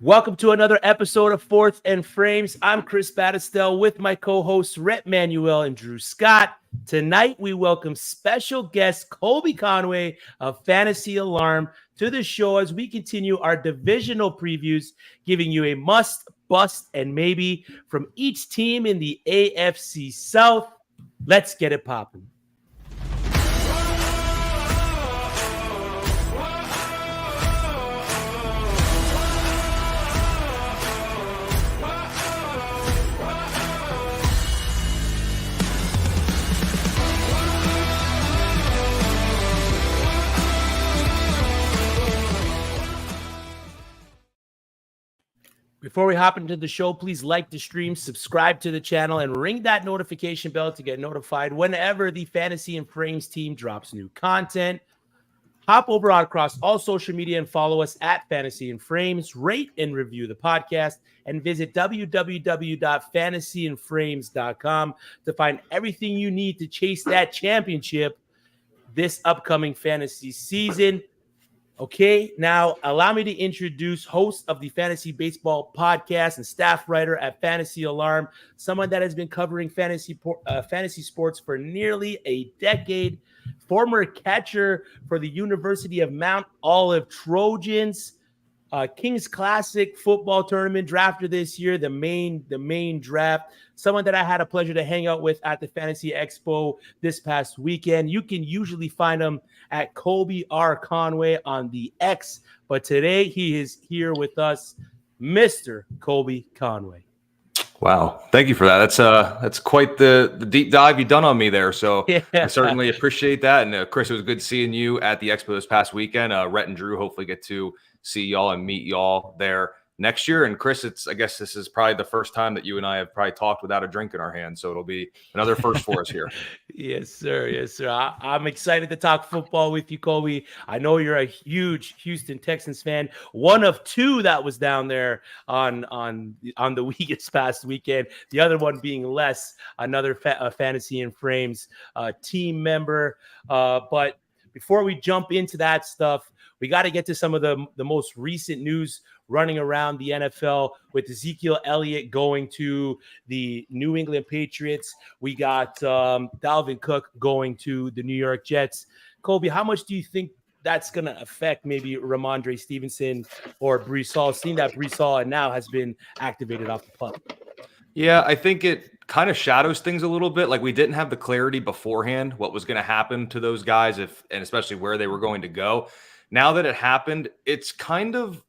Welcome to another episode of Fourth and Frames. I'm Chris Battistel with my co-hosts Rhett Manuel and Drew Scott. Tonight, we welcome special guest Colby Conway of Fantasy Alarm to the show as we continue our divisional previews, giving you a must, bust, and maybe from each team in the AFC South. Let's get it popping. Before we hop into the show, please like the stream, subscribe to the channel, and ring that notification bell to get notified whenever the Fantasy and Frames team drops new content. Hop over across all social media and follow us at Fantasy and Frames. Rate and review the podcast, and visit www.fantasyandframes.com to find everything you need to chase that championship this upcoming fantasy season. Okay, now allow me to introduce host of the Fantasy Baseball podcast and staff writer at Fantasy Alarm, someone that has been covering fantasy sports for nearly a decade, former catcher for the University of Mount Olive Trojans, Kings Classic football tournament drafter this year, the main draft, someone that I had a pleasure to hang out with at the Fantasy Expo this past weekend. You can usually find him at Colby R. Conway on the X, but today he is here with us, Mr. Colby Conway. Wow. Thank you for that. That's quite the deep dive you've done on me there. So yeah. I certainly appreciate that. And Chris, it was good seeing you at the Expo this past weekend. Rhett and Drew hopefully get to see y'all and meet y'all there next year. And Chris, I guess this is probably the first time that you and I have probably talked without a drink in our hands. So it'll be another first for us here. Yes, sir. Yes, sir. I'm excited to talk football with you, Colby. I know you're a huge Houston Texans fan. One of two that was down there on the week this past weekend. The other one being Les, another Fantasy and Frames team member. But before we jump into that stuff, we got to get to some of the most recent news running around the NFL with Ezekiel Elliott going to the New England Patriots. We got Dalvin Cook going to the New York Jets. Colby, how much do you think that's going to affect maybe Ramondre Stevenson or Breece Hall, seeing that Breece Hall now has been activated off the pup? Yeah, I think it kind of shadows things a little bit. Like we didn't have the clarity beforehand what was going to happen to those guys, and especially where they were going to go. Now that it happened, it's kind of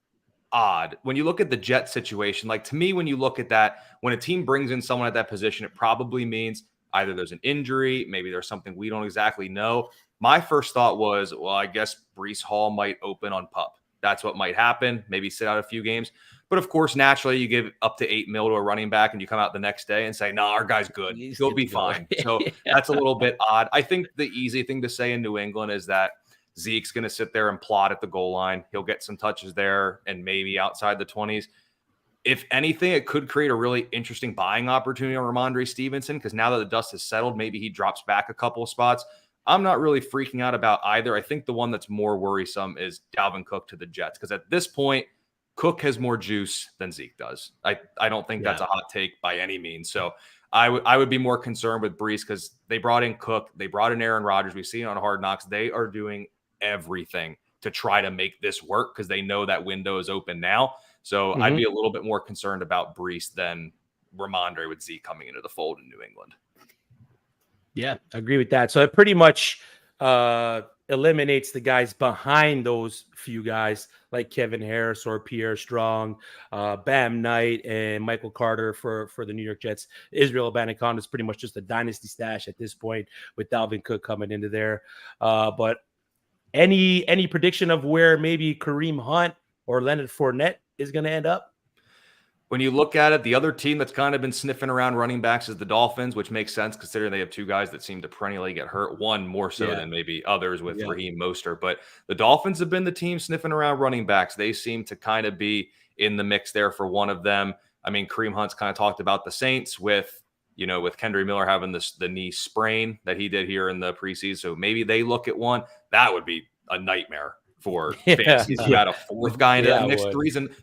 odd. When you look at the Jet situation, like to me, when you look at that, when a team brings in someone at that position, it probably means either there's an injury, maybe there's something we don't exactly know. My first thought was, well, I guess Breece Hall might open on PUP. That's what might happen. Maybe sit out a few games. But of course, naturally, you give up to $8 million to a running back and you come out the next day and say, no, our guy's good. He'll be fine. So that's a little bit odd. I think the easy thing to say in New England is that Zeke's going to sit there and plot at the goal line. He'll get some touches there and maybe outside the 20s. If anything, it could create a really interesting buying opportunity on Ramondre Stevenson because now that the dust has settled, maybe he drops back a couple of spots. I'm not really freaking out about either. I think the one that's more worrisome is Dalvin Cook to the Jets because at this point, Cook has more juice than Zeke does. I don't think that's a hot take by any means. So I would be more concerned with Breece because they brought in Cook. They brought in Aaron Rodgers. We've seen it on Hard Knocks. They are doing everything to try to make this work because they know that window is open now. So I'd be a little bit more concerned about Breece than Ramondre with Zeke coming into the fold in New England. Yeah, I agree with that. So it pretty much eliminates the guys behind those few guys like Kevin Harris or Pierre Strong, Bam Knight, and Michael Carter for the New York Jets. Israel Abanikanda is pretty much just a dynasty stash at this point with Dalvin Cook coming into there. But any prediction of where maybe Kareem Hunt or Leonard Fournette is going to end up? When you look at it, the other team that's kind of been sniffing around running backs is the Dolphins, which makes sense considering they have two guys that seem to perennially get hurt, one more so than maybe others with Raheem Mostert. But the Dolphins have been the team sniffing around running backs. They seem to kind of be in the mix there for one of them. I mean, Kareem Hunt's kind of talked about the Saints with Kendry Miller having the knee sprain that he did here in the preseason. So maybe they look at one. That would be a nightmare for fantasy. You got a fourth guy into that mix.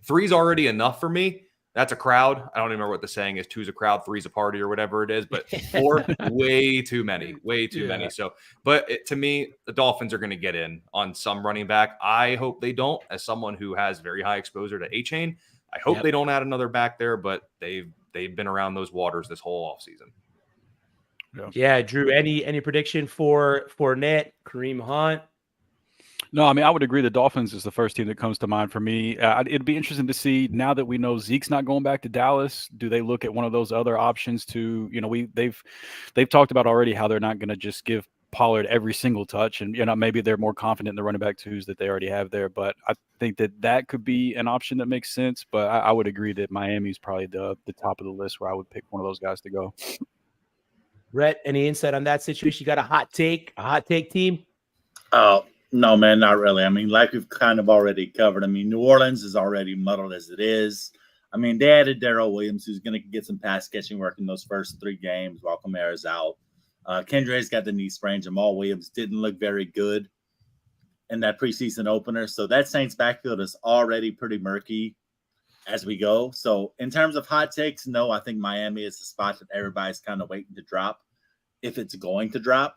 Three's already enough for me. That's a crowd. I don't even remember what the saying is. 2's a crowd, 3's a party, or whatever it is. But 4, way too many. So, but to me, the Dolphins are going to get in on some running back. I hope they don't. As someone who has very high exposure to A-Chain, I hope they don't add another back there. But they've been around those waters this whole offseason. Yeah, Drew. Any prediction for Fournette, Kareem Hunt? No, I mean, I would agree. The Dolphins is the first team that comes to mind for me. It'd be interesting to see, now that we know Zeke's not going back to Dallas, do they look at one of those other options to, they've talked about already how they're not going to just give Pollard every single touch, and maybe they're more confident in the running back twos that they already have there. But I think that could be an option that makes sense. But I would agree that Miami's probably the top of the list where I would pick one of those guys to go. Rhett, any insight on that situation? You got a hot take team? Oh, no, man, not really. I mean, like we've kind of already covered. I mean, New Orleans is already muddled as it is. I mean, they added Darrell Williams, who's going to get some pass catching work in those first 3 games while Kamara's out. Kendre's got the knee sprain. Jamal Williams didn't look very good in that preseason opener. So that Saints backfield is already pretty murky as we go. So in terms of hot takes, no, I think Miami is the spot that everybody's kind of waiting to drop, if it's going to drop.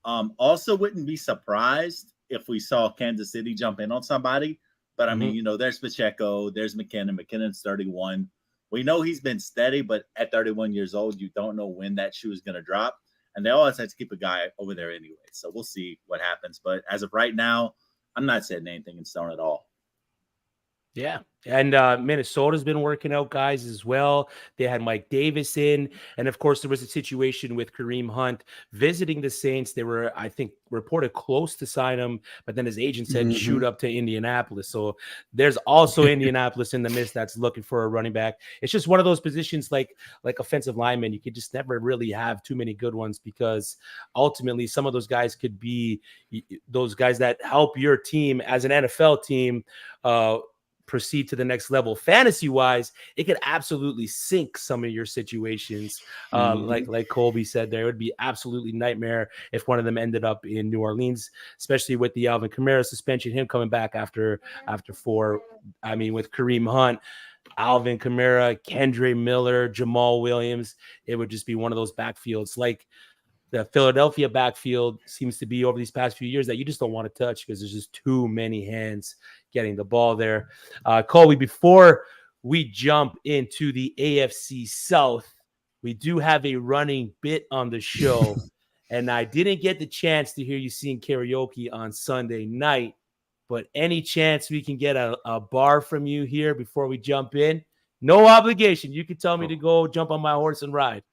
Also wouldn't be surprised if we saw Kansas City jump in on somebody. But, I mean, there's Pacheco, there's McKinnon. McKinnon's 31. We know he's been steady, but at 31 years old, you don't know when that shoe is going to drop. And they always have to keep a guy over there anyway. So we'll see what happens. But as of right now, I'm not setting anything in stone at all. Yeah. And Minnesota's been working out guys as well. They had Mike Davis in. And, of course, there was a situation with Kareem Hunt visiting the Saints. They were, I think, reported close to sign him, but then his agent said shoot up to Indianapolis. So there's also Indianapolis in the midst that's looking for a running back. It's just one of those positions like offensive linemen. You could just never really have too many good ones, because ultimately some of those guys could be those guys that help your team as an NFL team proceed to the next level. Fantasy wise, it could absolutely sink some of your situations. Like Colby said, there would be absolutely nightmare if one of them ended up in New Orleans, especially with the Alvin Kamara suspension, him coming back after 4. I mean, with Kareem Hunt, Alvin Kamara, Kendre Miller, Jamal Williams, it would just be one of those backfields like the Philadelphia backfield seems to be over these past few years that you just don't want to touch because there's just too many hands getting the ball there. Colby, before we jump into the AFC South, we do have a running bit on the show, and I didn't get the chance to hear you sing karaoke on Sunday night, but any chance we can get a bar from you here before we jump in? No obligation. You can tell me to go jump on my horse and ride.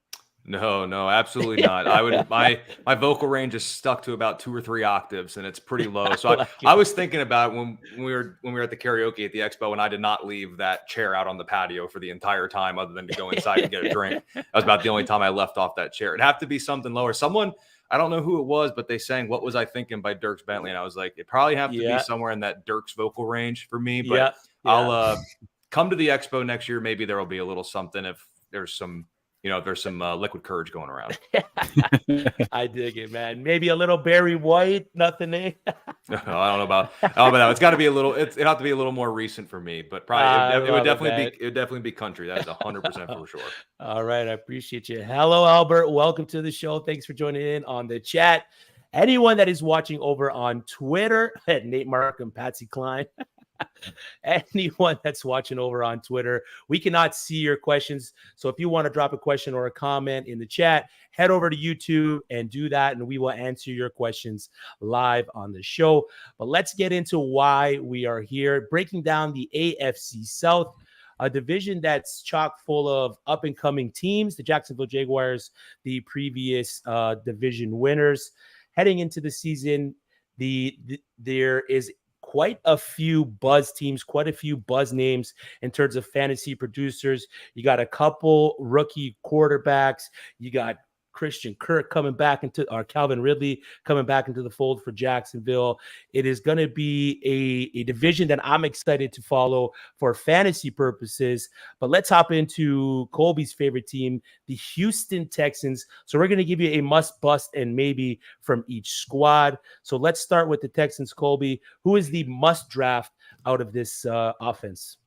No, absolutely not. I would my vocal range is stuck to about 2 or 3 octaves, and it's pretty low. So I was thinking about when we were at the karaoke at the expo, and I did not leave that chair out on the patio for the entire time, other than to go inside and get a drink. That was about the only time I left off that chair. It'd have to be something lower. Someone, I don't know who it was, but they sang "What Was I Thinking" by Dierks Bentley, and I was like, it probably have to be somewhere in that Dierks vocal range for me. But I'll come to the expo next year. Maybe there will be a little something if there's some. There's some liquid courage going around. I dig it, man. Maybe a little Barry White, nothing. I don't know about that. It's got to be a little. It have to be a little more recent for me, but probably it would definitely be country. That is 100% for sure. All right, I appreciate you. Hello, Albert. Welcome to the show. Thanks for joining in on the chat. Anyone that is watching over on Twitter at Nate Markham, Patsy Cline. Anyone that's watching over on Twitter, we cannot see your questions. So if you want to drop a question or a comment in the chat, head over to YouTube and do that, and we will answer your questions live on the show. But let's get into why we are here, breaking down the AFC South, a division that's chock full of up-and-coming teams. The Jacksonville Jaguars, the previous division winners. Heading into the season, there is quite a few buzz teams, quite a few buzz names in terms of fantasy producers. You got a couple rookie quarterbacks. You got Christian Kirk coming back into, or Calvin Ridley coming back into the fold for Jacksonville. It is going to be a division that I'm excited to follow for fantasy purposes. But let's hop into Colby's favorite team, the Houston Texans. So we're going to give you a must bust and maybe from each squad. So let's start with the Texans. Colby, who is the must draft out of this offense?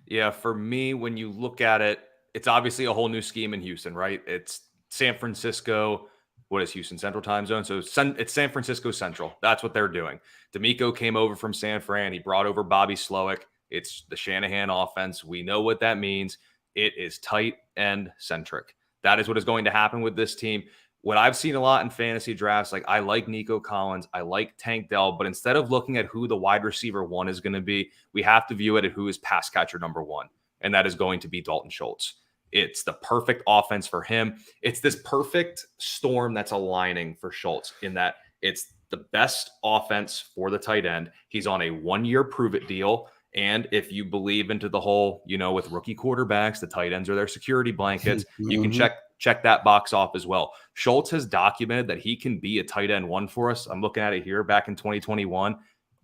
Yeah, for me, when you look at it, it's obviously a whole new scheme in Houston, right? It's San Francisco. What is Houston Central Time Zone? So it's San Francisco Central. That's what they're doing. D'Amico came over from San Fran. He brought over Bobby Slowick. It's the Shanahan offense. We know what that means. It is tight end centric. That is what is going to happen with this team. What I've seen a lot in fantasy drafts, like I like Nico Collins, I like Tank Dell, but instead of looking at who the wide receiver one is going to be, we have to view it at who is pass catcher number one, and that is going to be Dalton Schultz. It's the perfect offense for him. It's this perfect storm that's aligning for Schultz in that it's the best offense for the tight end. He's on a 1-year prove-it deal. And if you believe into the whole, with rookie quarterbacks, the tight ends are their security blankets, you can check that box off as well. Schultz has documented that he can be a tight end one for us. I'm looking at it here back in 2021,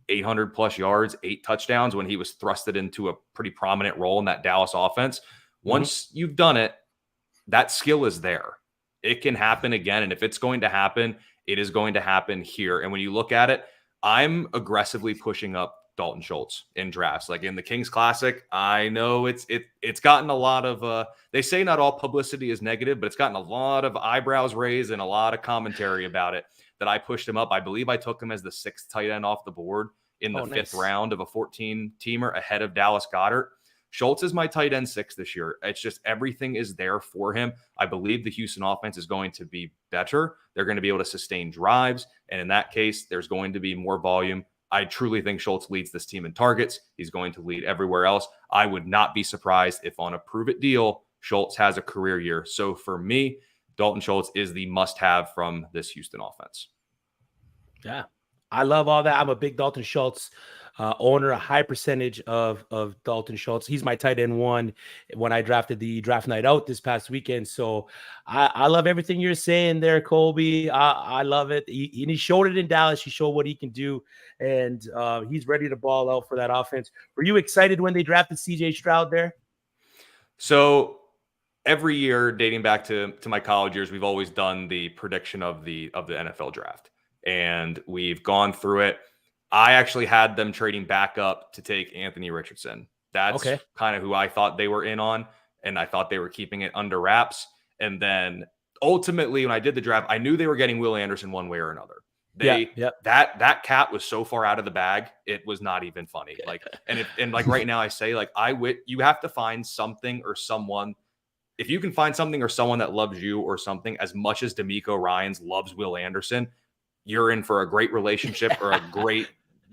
800 plus yards, 8 touchdowns when he was thrusted into a pretty prominent role in that Dallas offense. Once you've done it, that skill is there. It can happen again. And if it's going to happen, it is going to happen here. And when you look at it, I'm aggressively pushing up Dalton Schultz in drafts. Like in the Kings Classic, I know it's gotten a lot of they say not all publicity is negative, but it's gotten a lot of eyebrows raised and a lot of commentary about it that I pushed him up. I believe I took him as the 6th tight end off the board in the 5th round of a 14-teamer ahead of Dallas Goedert. Schultz is my tight end 6 this year. It's just everything is there for him. I believe the Houston offense is going to be better. They're going to be able to sustain drives. And in that case, there's going to be more volume. I truly think Schultz leads this team in targets. He's going to lead everywhere else. I would not be surprised if on a prove-it deal, Schultz has a career year. So for me, Dalton Schultz is the must-have from this Houston offense. Yeah, I love all that. I'm a big Dalton Schultz owner, a high percentage of Dalton Schultz. He's my tight end 1 when I drafted the draft night out this past weekend. So I love everything you're saying there, Colby. I love it. He showed it in Dallas. He showed what he can do, and he's ready to ball out for that offense. Were you excited when they drafted CJ Stroud there? So every year, dating back to my college years, we've always done the prediction of the NFL draft, and we've gone through it. I actually had them trading back up to take Anthony Richardson. That's kind of who I thought they were in on, and I thought they were keeping it under wraps. And then ultimately, when I did the draft, I knew they were getting Will Anderson one way or another. That cat was so far out of the bag, it was not even funny. Like, and like right now, I say like you have to find something or someone. If you can find something or someone that loves you or something as much as D'Amico Ryans loves Will Anderson, you're in for a great relationship or a great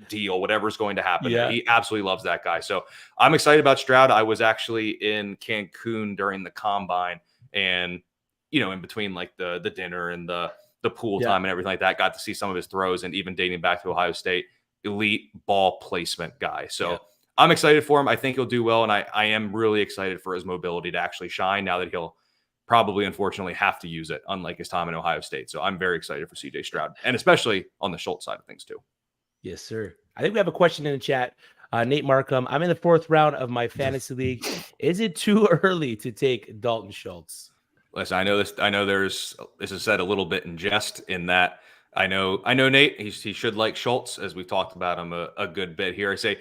deal, whatever's going to happen. Yeah. He absolutely loves that guy. So I'm excited about Stroud. I was actually in Cancun during the combine, and in between like the dinner and the pool time and everything like that, got to see some of his throws, and even dating back to Ohio State, elite ball placement guy. So I'm excited for him. I think he'll do well, and I am really excited for his mobility to actually shine now that he'll probably, unfortunately, have to use it, unlike his time in Ohio State. So I'm very excited for CJ Stroud, and especially on the Schultz side of things too. Yes, sir. I think we have a question in the chat. Nate Markham, I'm in the 4th round of my fantasy league. Is it too early to take Dalton Schultz? Listen, I know this. I know this is said a little bit in jest in that I know Nate, he should like Schultz, as we've talked about him a good bit here. I say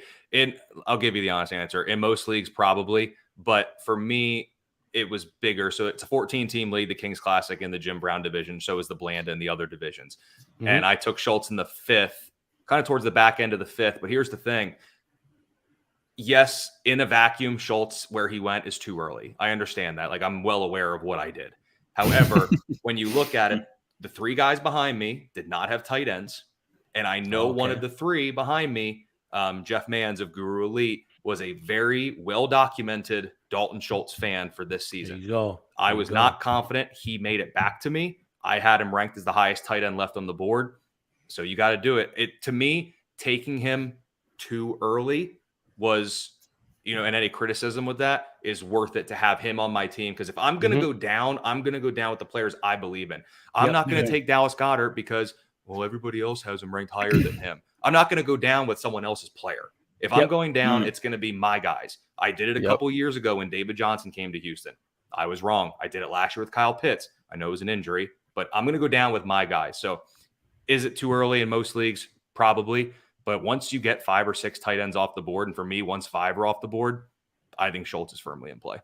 I'll give you the honest answer. In most leagues, probably. But for me, it was bigger. So it's a 14-team league, the Kings Classic in the Jim Brown division. So is the Blanda and the other divisions. And I took Schultz in the 5th. Kind of towards the back end of the 5th. But here's the thing. Yes, in a vacuum, Schultz, where he went, is too early. I understand that. Like, I'm well aware of what I did. However, when you look at it, the 3 guys behind me did not have tight ends. And I know one of the 3 behind me, Jeff Manns of Guru Elite, was a very well-documented Dalton Schultz fan for this season. There you go. I was not confident he made it back to me. I had him ranked as the highest tight end left on the board. So you got to do it. To me, taking him too early was and any criticism with that is worth it to have him on my team. Because if I'm going to go down, I'm going to go down with the players I believe in. I'm not going to take Dallas Goedert because, well, everybody else has him ranked higher than him. I'm not going to go down with someone else's player. If I'm going down, it's going to be my guys. I did it a couple years ago when David Johnson came to Houston. I was wrong. I did it last year with Kyle Pitts. I know it was an injury, but I'm going to go down with my guys. So is it too early in most leagues? Probably. But once you get 5 or 6 tight ends off the board, and for me, once 5 are off the board, I think Schultz is firmly in play.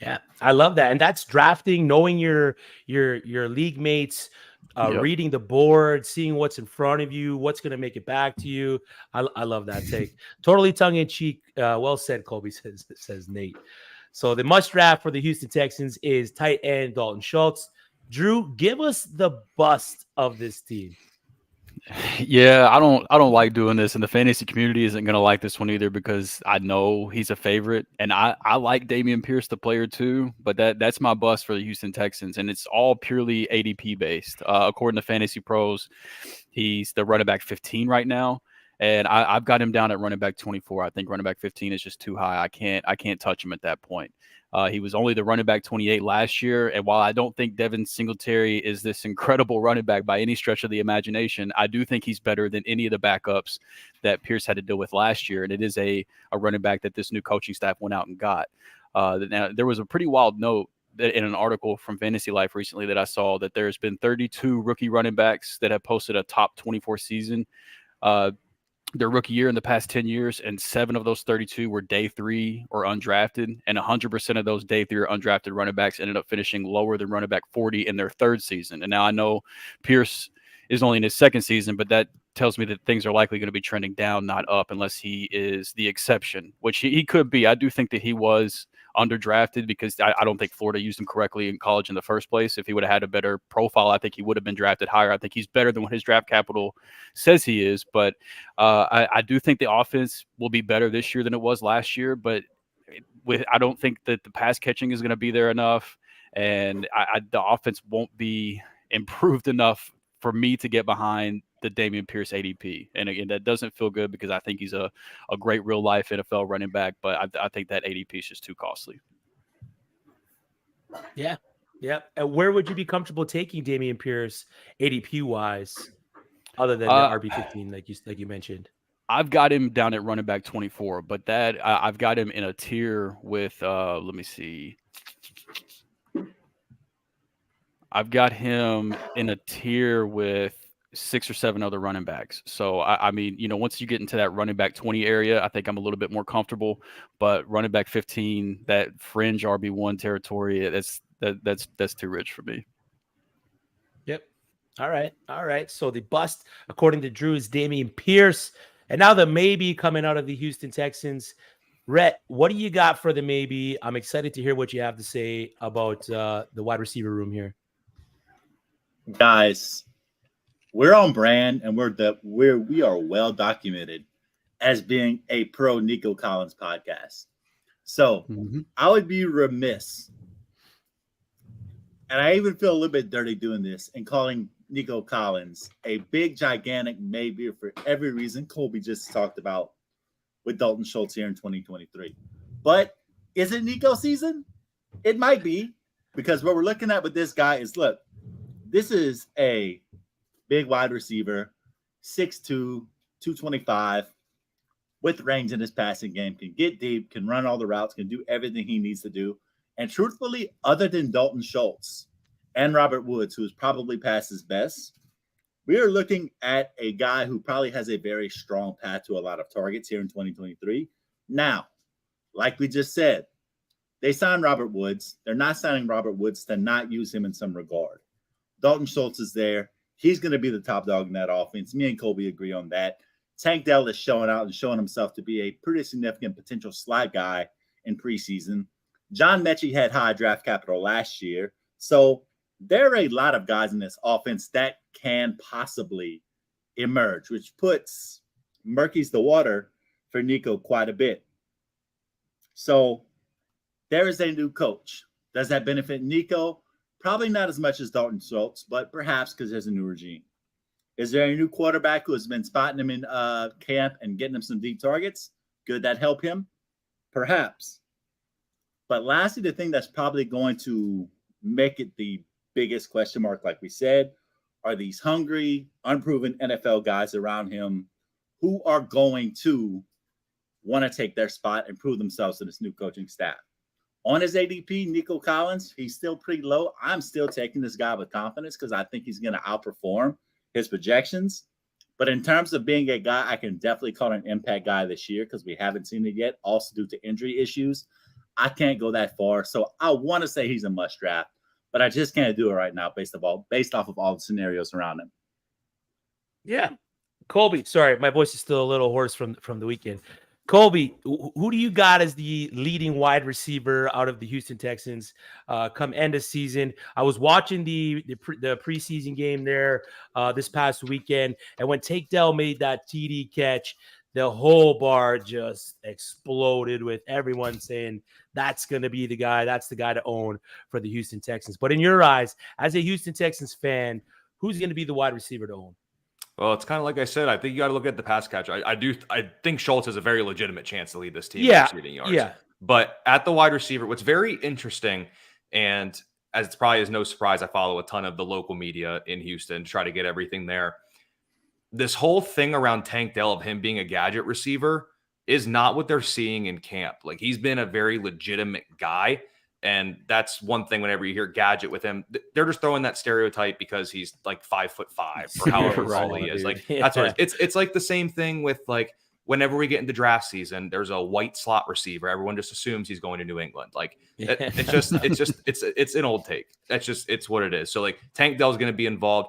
Yeah, I love that. And that's drafting, knowing your league mates, reading the board, seeing what's in front of you, what's going to make it back to you. I love that take. Totally tongue-in-cheek. Well said, Colby, says Nate. So the must draft for the Houston Texans is tight end Dalton Schultz. Drew, give us the bust of this team. Yeah, I don't like doing this, and the fantasy community isn't going to like this one either because I know he's a favorite, and I like Dameon Pierce, the player too, but that's my bust for the Houston Texans, and it's all purely ADP based. According to Fantasy Pros, he's the running back 15 right now, and I've got him down at running back 24. I think running back 15 is just too high. I can't touch him at that point. He was only the running back 28 last year. And while I don't think Devin Singletary is this incredible running back by any stretch of the imagination, I do think he's better than any of the backups that Pierce had to deal with last year. And it is a running back that this new coaching staff went out and got. Now, there was a pretty wild note that in an article from Fantasy Life recently that I saw that there's been 32 rookie running backs that have posted a top 24 season their rookie year in the past 10 years, and 7 of those 32 were day 3 or undrafted, and 100% of those day 3 or undrafted running backs ended up finishing lower than running back 40 in their 3rd season. And now I know Pierce is only in his 2nd season, but that tells me that things are likely going to be trending down, not up, unless he is the exception, which he could be. I do think that he was underdrafted because I don't think Florida used him correctly in college in the first place. If he would have had a better profile, I think he would have been drafted higher. I think he's better than what his draft capital says he is, but I do think the offense will be better this year than it was last year, but I don't think that the pass catching is going to be there enough, and the offense won't be improved enough for me to get behind the Dameon Pierce ADP. And again, that doesn't feel good because I think he's a great real life NFL running back, but I think that ADP is just too costly. Yeah. Yeah. And where would you be comfortable taking Dameon Pierce ADP wise, other than the RB15, like you mentioned? I've got him down at running back 24, but I've got him in a tier with, let me see. I've got him in a tier with 6 or 7 other running backs. So, I mean, once you get into that running back 20 area, I think I'm a little bit more comfortable. But running back 15, that fringe RB1 territory, that's too rich for me. Yep. All right. So the bust, according to Drew, is Dameon Pierce. And now the maybe coming out of the Houston Texans. Rhett, what do you got for the maybe? I'm excited to hear what you have to say about the wide receiver room here. Guys, we're on brand, and we are well documented as being a pro Nico Collins podcast. So I would be remiss, and I even feel a little bit dirty doing this and calling Nico Collins a big, gigantic maybe for every reason Colby just talked about with Dalton Schultz here in 2023. But is it Nico season? It might be, because what we're looking at with this guy is, look, this is a big wide receiver, 6'2", 225, with range in his passing game, can get deep, can run all the routes, can do everything he needs to do. And truthfully, other than Dalton Schultz and Robert Woods, who is probably past his best, we are looking at a guy who probably has a very strong path to a lot of targets here in 2023. Now, like we just said, they signed Robert Woods. They're not signing Robert Woods to not use him in some regard. Dalton Schultz is there. He's going to be the top dog in that offense. Me and Colby agree on that. Tank Dell is showing out and showing himself to be a pretty significant potential slot guy in preseason. John Mechie had high draft capital last year. So there are a lot of guys in this offense that can possibly emerge, which murkies the water for Nico quite a bit. So there is a new coach. Does that benefit Nico? Probably not as much as Dalton Schultz, but perhaps because there's a new regime. Is there a new quarterback who has been spotting him in camp and getting him some deep targets? Could that help him? Perhaps. But lastly, the thing that's probably going to make it the biggest question mark, like we said, are these hungry, unproven NFL guys around him who are going to want to take their spot and prove themselves to this new coaching staff. On his ADP, Nico Collins, he's still pretty low. I'm still taking this guy with confidence because I think he's going to outperform his projections. But in terms of being a guy, I can definitely call an impact guy this year because we haven't seen it yet, also due to injury issues. I can't go that far. So I want to say he's a must draft, but I just can't do it right now based off of all the scenarios around him. Yeah. Colby, sorry, my voice is still a little hoarse from the weekend. Colby, who do you got as the leading wide receiver out of the Houston Texans come end of season? I was watching the preseason game there this past weekend, and when Tank Dell made that TD catch, the whole bar just exploded with everyone saying that's going to be the guy. That's the guy to own for the Houston Texans. But in your eyes, as a Houston Texans fan, who's going to be the wide receiver to own? Well, it's kind of like I said. I think you got to look at the pass catch. I think Schultz has a very legitimate chance to lead this team in receiving yards. Yeah. But at the wide receiver, what's very interesting, and as it's probably is no surprise, I follow a ton of the local media in Houston to try to get everything there. This whole thing around Tank Dell of him being a gadget receiver is not what they're seeing in camp. Like, he's been a very legitimate guy. And that's one thing whenever you hear gadget with him, they're just throwing that stereotype because he's like 5'5" or however tall he is. Like, that's what it's like the same thing with, like, whenever we get into draft season, there's a white slot receiver. Everyone just assumes he's going to New England. Like, it's an old take. It's what it is. So, like, Tank Dell's going to be involved.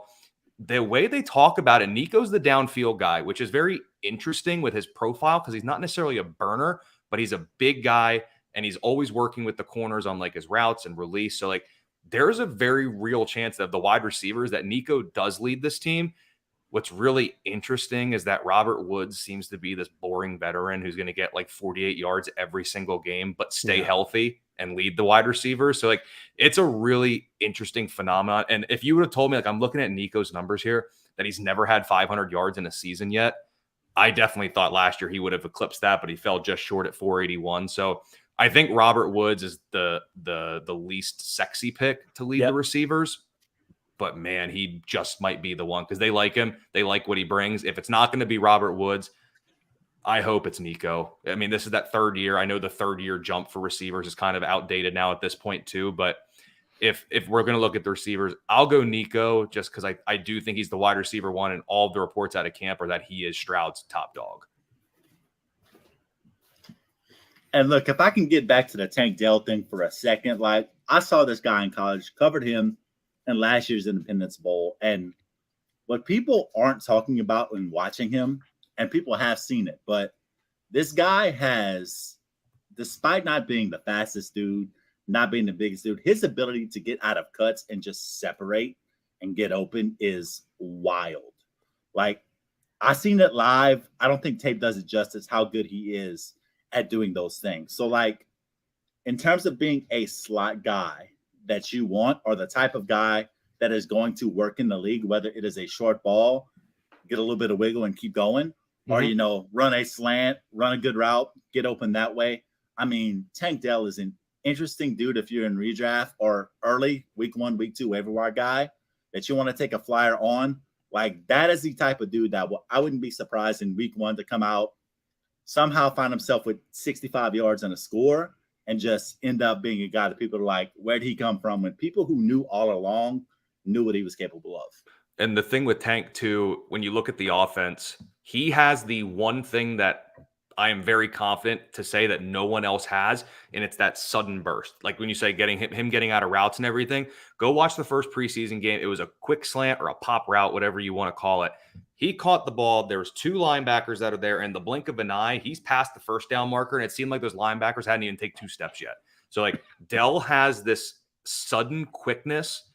The way they talk about it, Nico's the downfield guy, which is very interesting with his profile because he's not necessarily a burner, but he's a big guy. And he's always working with the corners on like his routes and release. So like there's a very real chance that the wide receivers that Nico does lead this team. What's really interesting is that Robert Woods seems to be this boring veteran who's going to get like 48 yards every single game, but stay healthy and lead the wide receivers. So like it's a really interesting phenomenon. And if you would have told me, like, I'm looking at Nico's numbers here, that he's never had 500 yards in a season yet, I definitely thought last year he would have eclipsed that, but he fell just short at 481. So I think Robert Woods is the least sexy pick to lead the receivers, but man, he just might be the one because they like him. They like what he brings. If it's not going to be Robert Woods, I hope it's Nico. I mean, this is that third year. I know the third year jump for receivers is kind of outdated now at this point too, but if we're going to look at the receivers, I'll go Nico just because I do think he's the wide receiver one, and all of the reports out of camp are that he is Stroud's top dog. And look, if I can get back to the Tank Dell thing for a second, like I saw this guy in college, covered him in last year's Independence Bowl. And what people aren't talking about when watching him, and people have seen it, but this guy has, despite not being the fastest dude, not being the biggest dude, his ability to get out of cuts and just separate and get open is wild. Like, I seen it live. I don't think tape does it justice how good he is at doing those things. So like in terms of being a slot guy that you want, or the type of guy that is going to work in the league, whether it is a short ball, get a little bit of wiggle and keep going, or, you know, run a slant, run a good route, get open that way. I mean, Tank Dell is an interesting dude if you're in redraft or early week 1, week 2 waiver wire guy that you want to take a flyer on. Like, that is the type of dude that I wouldn't be surprised in week 1 to come out, somehow find himself with 65 yards and a score, and just end up being a guy that people are like, where'd he come from? When people who knew all along knew what he was capable of. And the thing with Tank too, when you look at the offense, he has the one thing that I am very confident to say that no one else has, and it's that sudden burst. Like when you say getting him getting out of routes and everything, go watch the first preseason game. It was a quick slant or a pop route, whatever you want to call it. He caught the ball. There was 2 linebackers that are there. In the blink of an eye, he's past the first down marker, and it seemed like those linebackers hadn't even taken 2 steps yet. So like Dell has this sudden quickness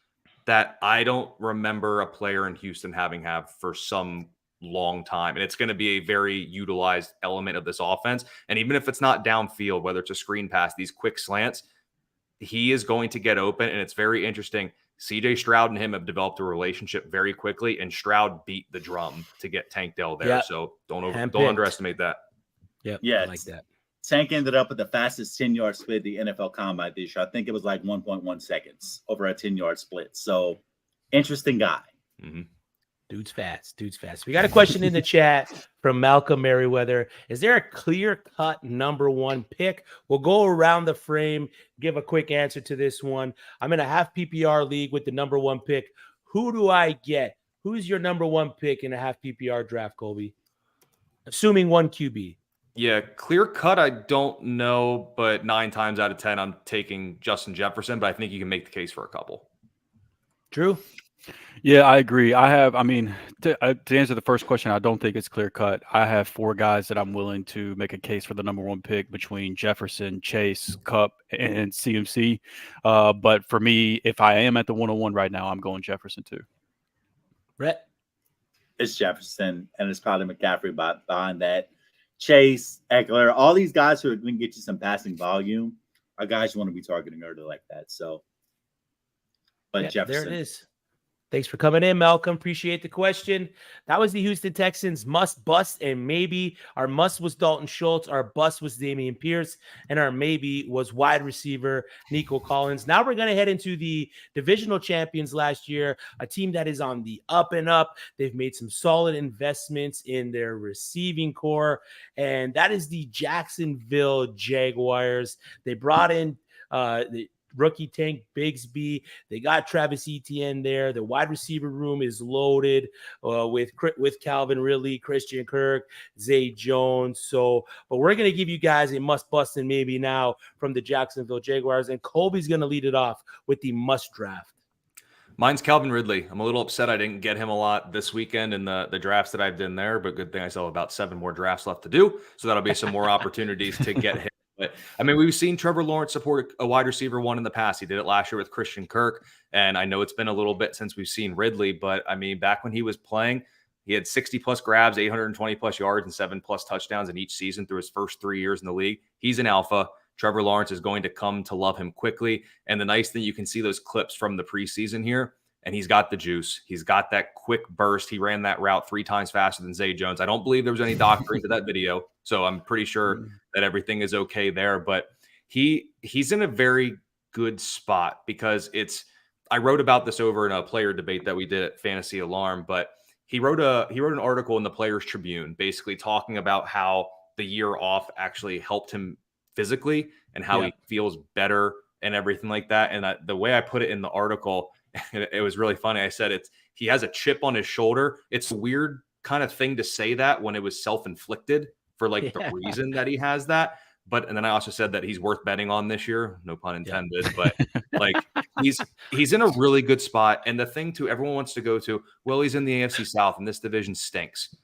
that I don't remember a player in Houston having for some long time. And it's going to be a very utilized element of this offense. And even if it's not downfield, whether it's a screen pass, these quick slants, he is going to get open. And it's very interesting. CJ Stroud and him have developed a relationship very quickly, and Stroud beat the drum to get Tank Dell there. So don't underestimate that. Yeah, I like that. Tank ended up with the fastest 10-yard split the NFL Combine this year. I think it was like 1.1 seconds over a 10-yard split. So, interesting guy. Mm-hmm. Dude's fast. We got a question in the chat from Malcolm Merriweather. Is there a clear-cut number one pick? We'll go around the frame, give a quick answer to this one. I'm in a half PPR league with the number one pick. Who do I get? Who's your number one pick in a half PPR draft, Colby? Assuming one QB. Yeah, clear cut, I don't know, but 9 times out of 10, I'm taking Justin Jefferson, but I think you can make the case for a couple. Drew? Yeah, I agree. To answer the first question, I don't think it's clear cut. I have 4 guys that I'm willing to make a case for the number one pick between Jefferson, Chase, Kupp, and CMC. But for me, if I am at the 101 right now, I'm going Jefferson too. Rhett? It's Jefferson, and it's probably McCaffrey behind that. Chase, Eckler, all these guys who are going to get you some passing volume are guys you want to be targeting early like that. So, but yeah, Jefferson. There it is. Thanks for coming in, Malcolm. Appreciate the question. That was the Houston Texans must bust, and maybe our must was Dalton Schultz, our bust was Damian Pierce, and our maybe was wide receiver Nico Collins. Now we're going to head into the divisional champions last year, a team that is on the up and up. They've made some solid investments in their receiving core, and that is the Jacksonville Jaguars. They brought in the rookie Tank Bigsby. They got Travis Etienne there. The wide receiver room is loaded with Calvin Ridley, Christian Kirk, Zay Jones. But we're going to give you guys a must bust and maybe now from the Jacksonville Jaguars. And Colby's going to lead it off with the must draft. Mine's Calvin Ridley. I'm a little upset I didn't get him a lot this weekend in the drafts that I've done there, but good thing I still have about 7 more drafts left to do. So that'll be some more opportunities to get him. But I mean, we've seen Trevor Lawrence support a wide receiver one in the past. He did it last year with Christian Kirk. And I know it's been a little bit since we've seen Ridley, but I mean, back when he was playing, he had 60 plus grabs, 820 plus yards, and 7 plus touchdowns in each season through his first 3 years in the league. He's an alpha. Trevor Lawrence is going to come to love him quickly. And the nice thing, you can see those clips from the preseason here. And he's got the juice. He's got that quick burst. He ran that route 3 times faster than Zay Jones. I don't believe there was any doctoring to that video, so I'm pretty sure that everything is okay there. But he's in a very good spot because I wrote about this over in a player debate that we did at Fantasy Alarm, but he wrote an article in the Players Tribune basically talking about how the year off actually helped him physically and how he feels better and everything like that. And the way I put it in the article, it was really funny. I said he has a chip on his shoulder. It's a weird kind of thing to say that when it was self-inflicted for the reason that he has that. And then I also said that he's worth betting on this year. No pun intended, but he's in a really good spot. And the thing too, everyone wants to go to, well, he's in the AFC South and this division stinks.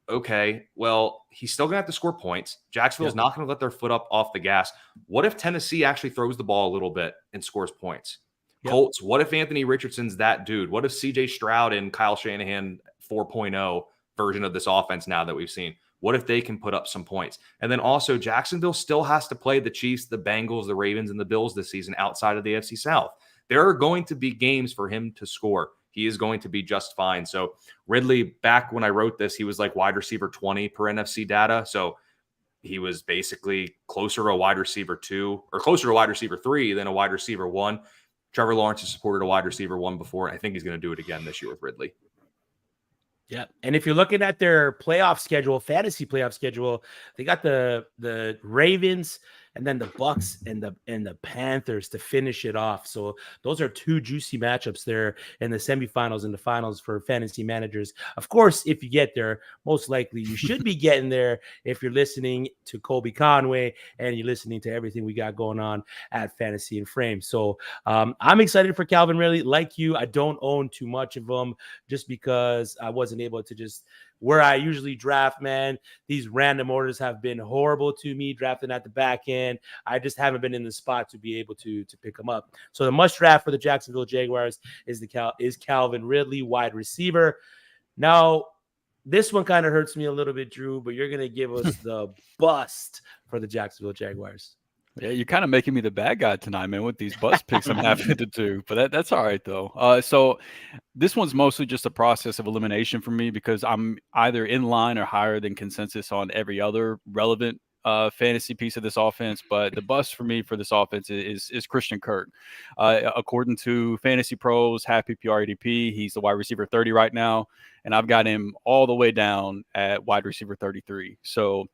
Okay, well, he's still going to have to score points. Jacksonville's not going to let their foot up off the gas. What if Tennessee actually throws the ball a little bit and scores points? Colts, what if Anthony Richardson's that dude? What if CJ Stroud and Kyle Shanahan 4.0 version of this offense now that we've seen? What if they can put up some points? And then also Jacksonville still has to play the Chiefs, the Bengals, the Ravens, and the Bills this season outside of the AFC South. There are going to be games for him to score. He is going to be just fine. So Ridley, back when I wrote this, he was like wide receiver 20 per NFC data. So he was basically closer to a wide receiver 2 or closer to a wide receiver 3 than a wide receiver 1. Trevor Lawrence has supported a wide receiver 1 before. And I think he's going to do it again this year with Ridley. Yeah. And if you're looking at their playoff schedule, fantasy playoff schedule, they got the Ravens and then the Bucks and the Panthers to finish it off. So those are 2 juicy matchups there in the semifinals and the finals for fantasy managers. Of course, if you get there, most likely you should be getting there if you're listening to Colby Conway and you're listening to everything we got going on at Fantasy and Frame. So I'm excited for Calvin Ridley. Like you, I don't own too much of them just because I wasn't able to just where I usually draft, man. These random orders have been horrible to me, drafting at the back end. I just haven't been in the spot to be able to pick them up. So the must draft for the Jacksonville Jaguars is Calvin Ridley, wide receiver. Now, this one kind of hurts me a little bit, Drew, but you're going to give us the bust for the Jacksonville Jaguars. Yeah, you're kind of making me the bad guy tonight, man, with these bust picks I'm having to do. But that's all right, though. So this one's mostly just a process of elimination for me because I'm either in line or higher than consensus on every other relevant fantasy piece of this offense, but the bust for me for this offense is Christian Kirk. According to Fantasy Pros, half PPR ADP, he's the wide receiver 30 right now, and I've got him all the way down at wide receiver 33. So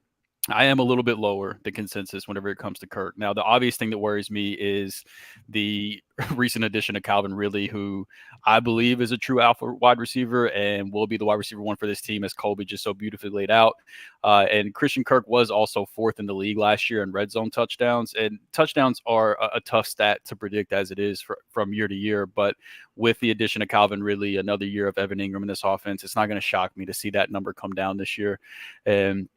I am a little bit lower than consensus whenever it comes to Kirk. Now, the obvious thing that worries me is the recent addition of Calvin Ridley, who I believe is a true alpha wide receiver and will be the wide receiver one for this team, as Colby just so beautifully laid out. And Christian Kirk was also fourth in the league last year in red zone touchdowns. And touchdowns are a tough stat to predict as it is from year to year. But with the addition of Calvin Ridley, another year of Evan Ingram in this offense, it's not going to shock me to see that number come down this year. And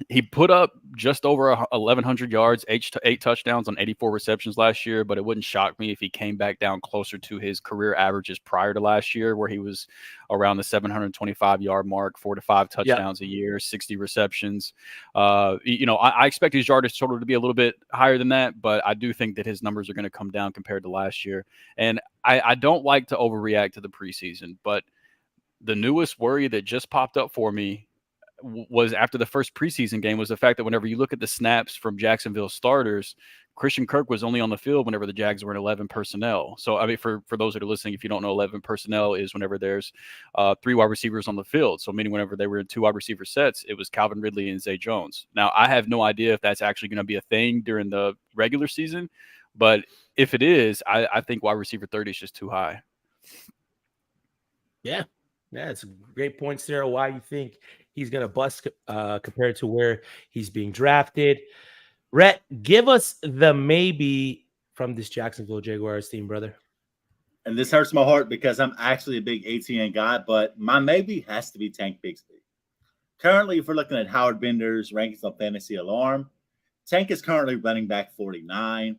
he put up just over 1,100 yards, 8 touchdowns on 84 receptions last year, but it wouldn't shock me if he came back down closer to his career averages prior to last year, where he was around the 725-yard mark, 4 to 5 touchdowns a year, 60 receptions. I expect his yardage total to be a little bit higher than that, but I do think that his numbers are going to come down compared to last year. And I don't like to overreact to the preseason, but the newest worry that just popped up for me was after the first preseason game was the fact that whenever you look at the snaps from Jacksonville starters, Christian Kirk was only on the field whenever the Jags were in 11 personnel. So, I mean, for those that are listening, if you don't know, 11 personnel is whenever there's 3 wide receivers on the field. So, meaning whenever they were in 2 wide receiver sets, it was Calvin Ridley and Zay Jones. Now, I have no idea if that's actually going to be a thing during the regular season, but if it is, I think wide receiver 30 is just too high. Yeah, it's a great points there. Why you think he's going to bust compared to where he's being drafted. Rhett, give us the maybe from this Jacksonville Jaguars team, brother. And this hurts my heart because I'm actually a big ATN guy, but my maybe has to be Tank Bigsby. Currently, if we're looking at Howard Bender's rankings on Fantasy Alarm, Tank is currently running back 49.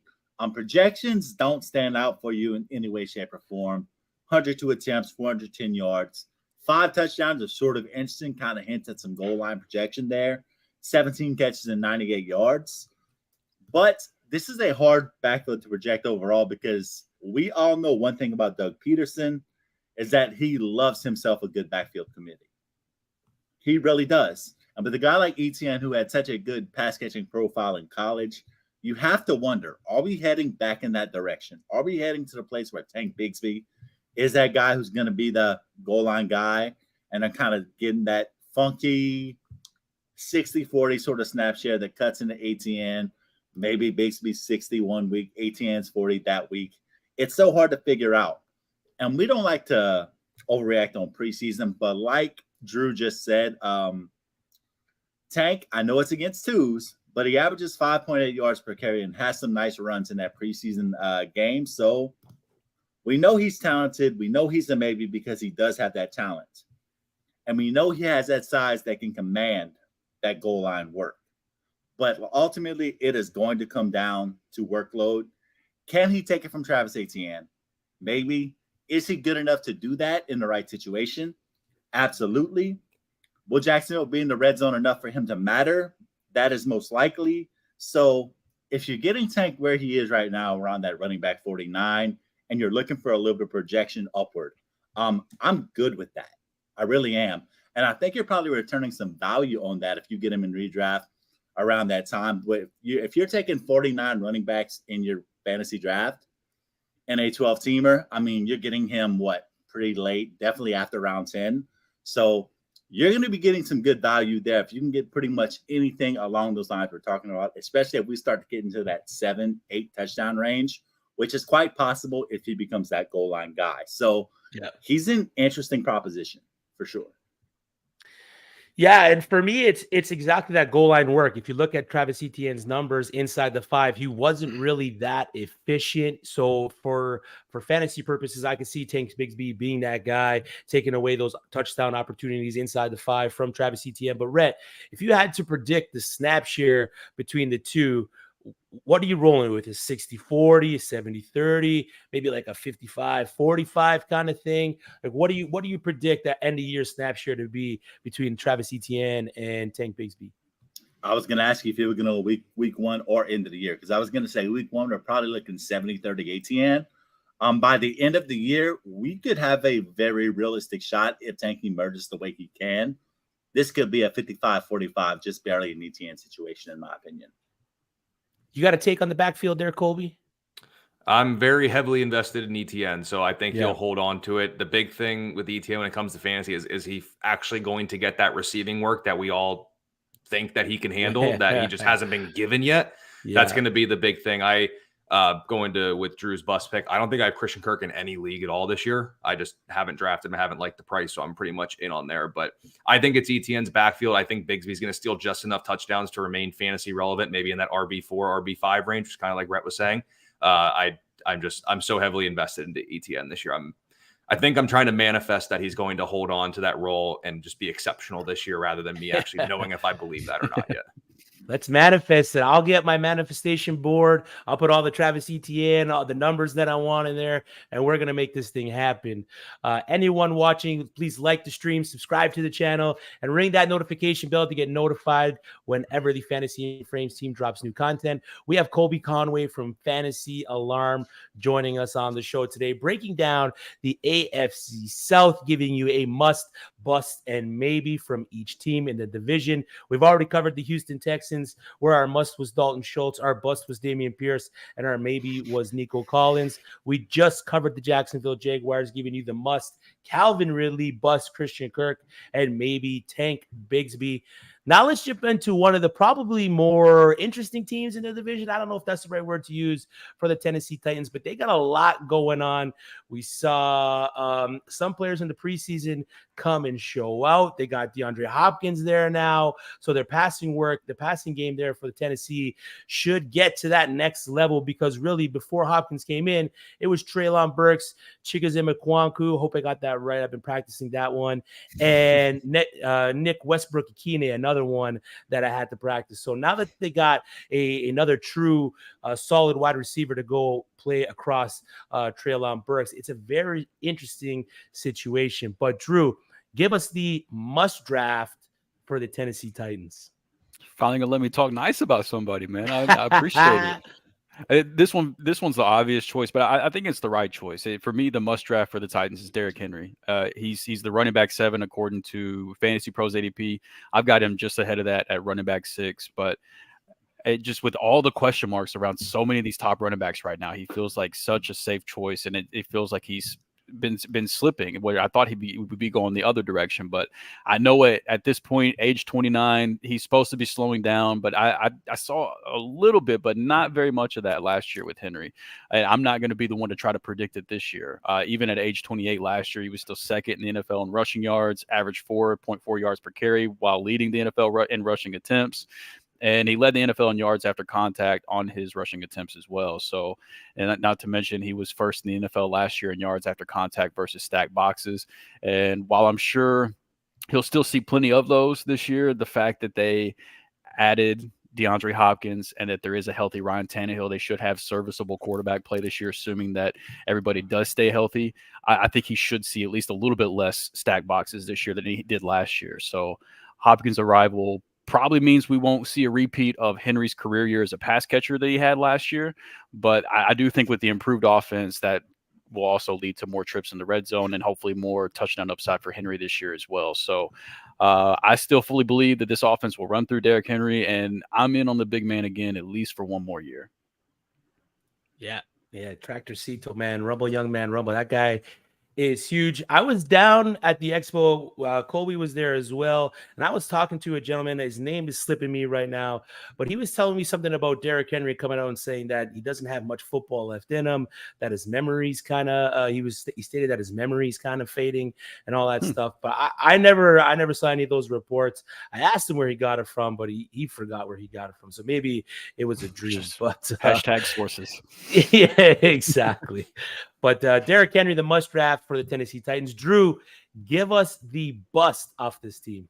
Projections don't stand out for you in any way, shape, or form. 102 attempts, 410 yards. 5 touchdowns are sort of interesting, kind of hints at some goal line projection there. 17 catches and 98 yards. But this is a hard backfield to project overall because we all know one thing about Doug Peterson is that he loves himself a good backfield committee. He really does. But the guy like Etienne, who had such a good pass-catching profile in college, you have to wonder, are we heading back in that direction? Are we heading to the place where Tank Bigsby is that guy who's going to be the goal line guy and then kind of getting that funky 60-40 sort of snap share that cuts into ATN, maybe Bigsby 60 one week, ATN's 40 that week. It's so hard to figure out. And we don't like to overreact on preseason, but like Drew just said, Tank, I know it's against twos, but he averages 5.8 yards per carry and has some nice runs in that preseason game. So we know he's talented. We know he's a maybe because he does have that talent. And we know he has that size that can command that goal line work. But ultimately, it is going to come down to workload. Can he take it from Travis Etienne? Maybe. Is he good enough to do that in the right situation? Absolutely. Will Jacksonville be in the red zone enough for him to matter? That is most likely. So if you're getting Tank where he is right now, around that running back 49, and you're looking for a little bit of projection upward, I'm good with that. I really am. And I think you're probably returning some value on that if you get him in redraft around that time. But if you're taking 49 running backs in your fantasy draft and a 12-teamer, I mean, you're getting him, pretty late, definitely after round 10. So you're going to be getting some good value there. If you can get pretty much anything along those lines we're talking about, especially if we start to get into that 7-8 touchdown range, which is quite possible if he becomes that goal line guy. So he's an interesting proposition for sure. Yeah, and for me, it's exactly that goal line work. If you look at Travis Etienne's numbers inside the 5, he wasn't really that efficient. So for fantasy purposes, I can see Tank Bigsby being that guy, taking away those touchdown opportunities inside the 5 from Travis Etienne. But Rhett, if you had to predict the snap share between the two, what are you rolling with? Is 60-40, 70-30, maybe like a 55-45 kind of thing? Like, what do you predict that end of year snap share to be between Travis Etienne and Tank Bigsby? I was going to ask you if you were going to week 1 or end of the year, because I was going to say week 1, we're probably looking 70-30 Etienne. By the end of the year, we could have a very realistic shot if Tank emerges the way he can this could be a 55-45, just barely an ETN situation, in my opinion. You got a take on the backfield there, Colby? I'm very heavily invested in ETN, so I think he'll hold on to it. The big thing with ETN when it comes to fantasy is he actually going to get that receiving work that we all think that he can handle, that he just hasn't been given yet. That's going to be the big thing. I going to with Drew's bust pick. I don't think I have Christian Kirk in any league at all this year. I just haven't drafted him. I haven't liked the price, so I'm pretty much in on there. But I think it's ETN's backfield. I think Bigsby's going to steal just enough touchdowns to remain fantasy relevant, maybe in that RB4, RB5 range, which is kind of like Rhett was saying. I'm so heavily invested into ETN this year. I think I'm trying to manifest that he's going to hold on to that role and just be exceptional this year rather than me actually knowing if I believe that or not yet. Let's manifest it. I'll get my manifestation board. I'll put all the Travis Etienne, all the numbers that I want in there, and we're going to make this thing happen. Anyone watching, please like the stream, subscribe to the channel, and ring that notification bell to get notified whenever the Fantasy Frames team drops new content. We have Colby Conway from Fantasy Alarm joining us on the show today, breaking down the AFC South, giving you a must, bust, and maybe from each team in the division. We've already covered the Houston Texans, where our must was Dalton Schultz, our bust was Damian Pierce, and our maybe was Nico Collins. We just covered the Jacksonville Jaguars, giving you the must Calvin Ridley, bust Christian Kirk, and maybe Tank Bigsby. Now let's jump into one of the probably more interesting teams in the division. I don't know if that's the right word to use for the Tennessee Titans, but they got a lot going on. We saw some players in the preseason come and show out. They got DeAndre Hopkins there now. So their passing work, the passing game there for the Tennessee should get to that next level, because really before Hopkins came in, it was Treylon Burks, Chigoziem Okonkwo. Hope I got that right. I've been practicing that one. And Nick Westbrook-Ikine, another one that I had to practice. So now that they got another true solid wide receiver to go play across Treylon Burks, it's a very interesting situation. But Drew, give us the must draft for the Tennessee Titans. Finally gonna let me talk nice about somebody, man. I appreciate it. This one's the obvious choice, but I think it's the right choice. For me, the must draft for the Titans is Derrick Henry. He's the running back 7 according to Fantasy Pros ADP. I've got him just ahead of that at running back 6, but just with all the question marks around so many of these top running backs right now, he feels like such a safe choice, and it feels like he's been slipping where I thought he would be going the other direction. But I know at this point, age 29, he's supposed to be slowing down, but I saw a little bit, but not very much of that last year with Henry. I'm not going to be the one to try to predict it this year. Even at age 28 last year, he was still second in the NFL in rushing yards, averaged 4.4 yards per carry while leading the NFL in rushing attempts. And he led the NFL in yards after contact on his rushing attempts as well. So, and not to mention, he was first in the NFL last year in yards after contact versus stacked boxes. And while I'm sure he'll still see plenty of those this year, the fact that they added DeAndre Hopkins and that there is a healthy Ryan Tannehill, they should have serviceable quarterback play this year, assuming that everybody does stay healthy. I think he should see at least a little bit less stacked boxes this year than he did last year. So Hopkins' arrival probably means we won't see a repeat of Henry's career year as a pass catcher that he had last year. But I do think with the improved offense, that will also lead to more trips in the red zone and hopefully more touchdown upside for Henry this year as well. So I still fully believe that this offense will run through Derrick Henry, and I'm in on the big man again, at least for one more year. Yeah. Tractor Cito, man. Rumble, young man, rumble. That guy is huge. I was down at the expo. Colby was there as well. And I was talking to a gentleman. His name is slipping me right now, but he was telling me something about Derrick Henry coming out and saying that he doesn't have much football left in him, that his memory's kind of, he stated that his memory's kind of fading and all that stuff. But I never saw any of those reports. I asked him where he got it from, but he forgot where he got it from. So maybe it was a dream, but hashtag sources. Yeah, exactly. But Derrick Henry, the must draft for the Tennessee Titans. Drew, give us the bust off this team.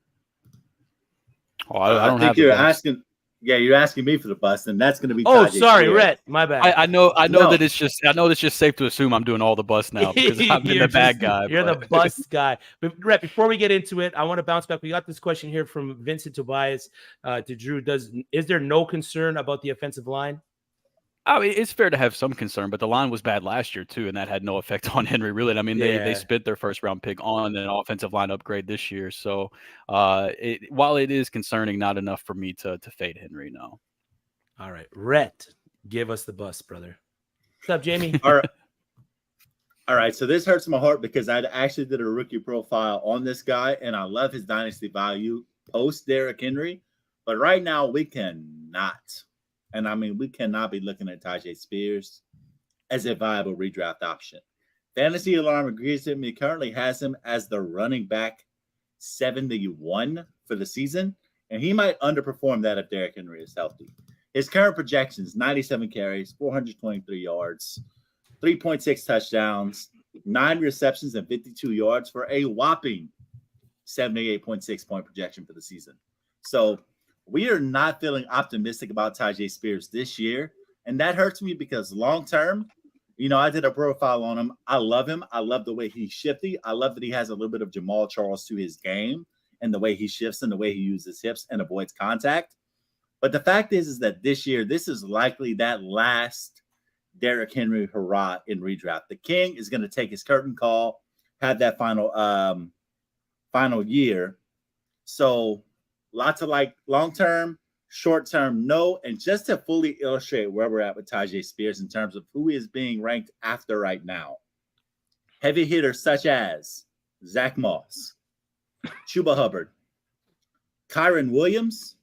Oh, I don't think you're asking. Yeah, you're asking me for the bust, and that's going to be. Oh, sorry, Rhett. My bad. I know that it's just safe to assume I'm doing all the bust now because I've been the bad guy. You're the bust guy. But Rhett, before we get into it, I want to bounce back. We got this question here from Vincent Tobias to Drew. Is there no concern about the offensive line? I mean, it's fair to have some concern, but the line was bad last year too, and that had no effect on Henry, really. I mean, they spent their first round pick on an offensive line upgrade this year. So while it is concerning, not enough for me to fade Henry, no. All right. Rhett, give us the bus, brother. What's up, Jamie? All right, so this hurts my heart because I actually did a rookie profile on this guy, and I love his dynasty value post Derrick Henry. But right now, we cannot. And I mean, we cannot be looking at Tyjae Spears as a viable redraft option. Fantasy Alarm agrees with me. Currently has him as the running back 71 for the season, and he might underperform that if Derrick Henry is healthy. His current projections: 97 carries, 423 yards, 3.6 touchdowns, 9 receptions, and 52 yards for a whopping 78.6 point projection for the season. So we are not feeling optimistic about Tyjae Spears this year. And that hurts me because long term, I did a profile on him. I love him. I love the way he's shifty. I love that he has a little bit of Jamal Charles to his game and the way he shifts and the way he uses hips and avoids contact. But the fact is that this year, this is likely that last Derrick Henry hurrah in redraft. The King is going to take his curtain call, have that final year. So lots of long-term, short-term, no. And just to fully illustrate where we're at with Tyjae Spears in terms of who is being ranked after right now, heavy hitters such as Zach Moss, Chuba Hubbard, Kyron Williams,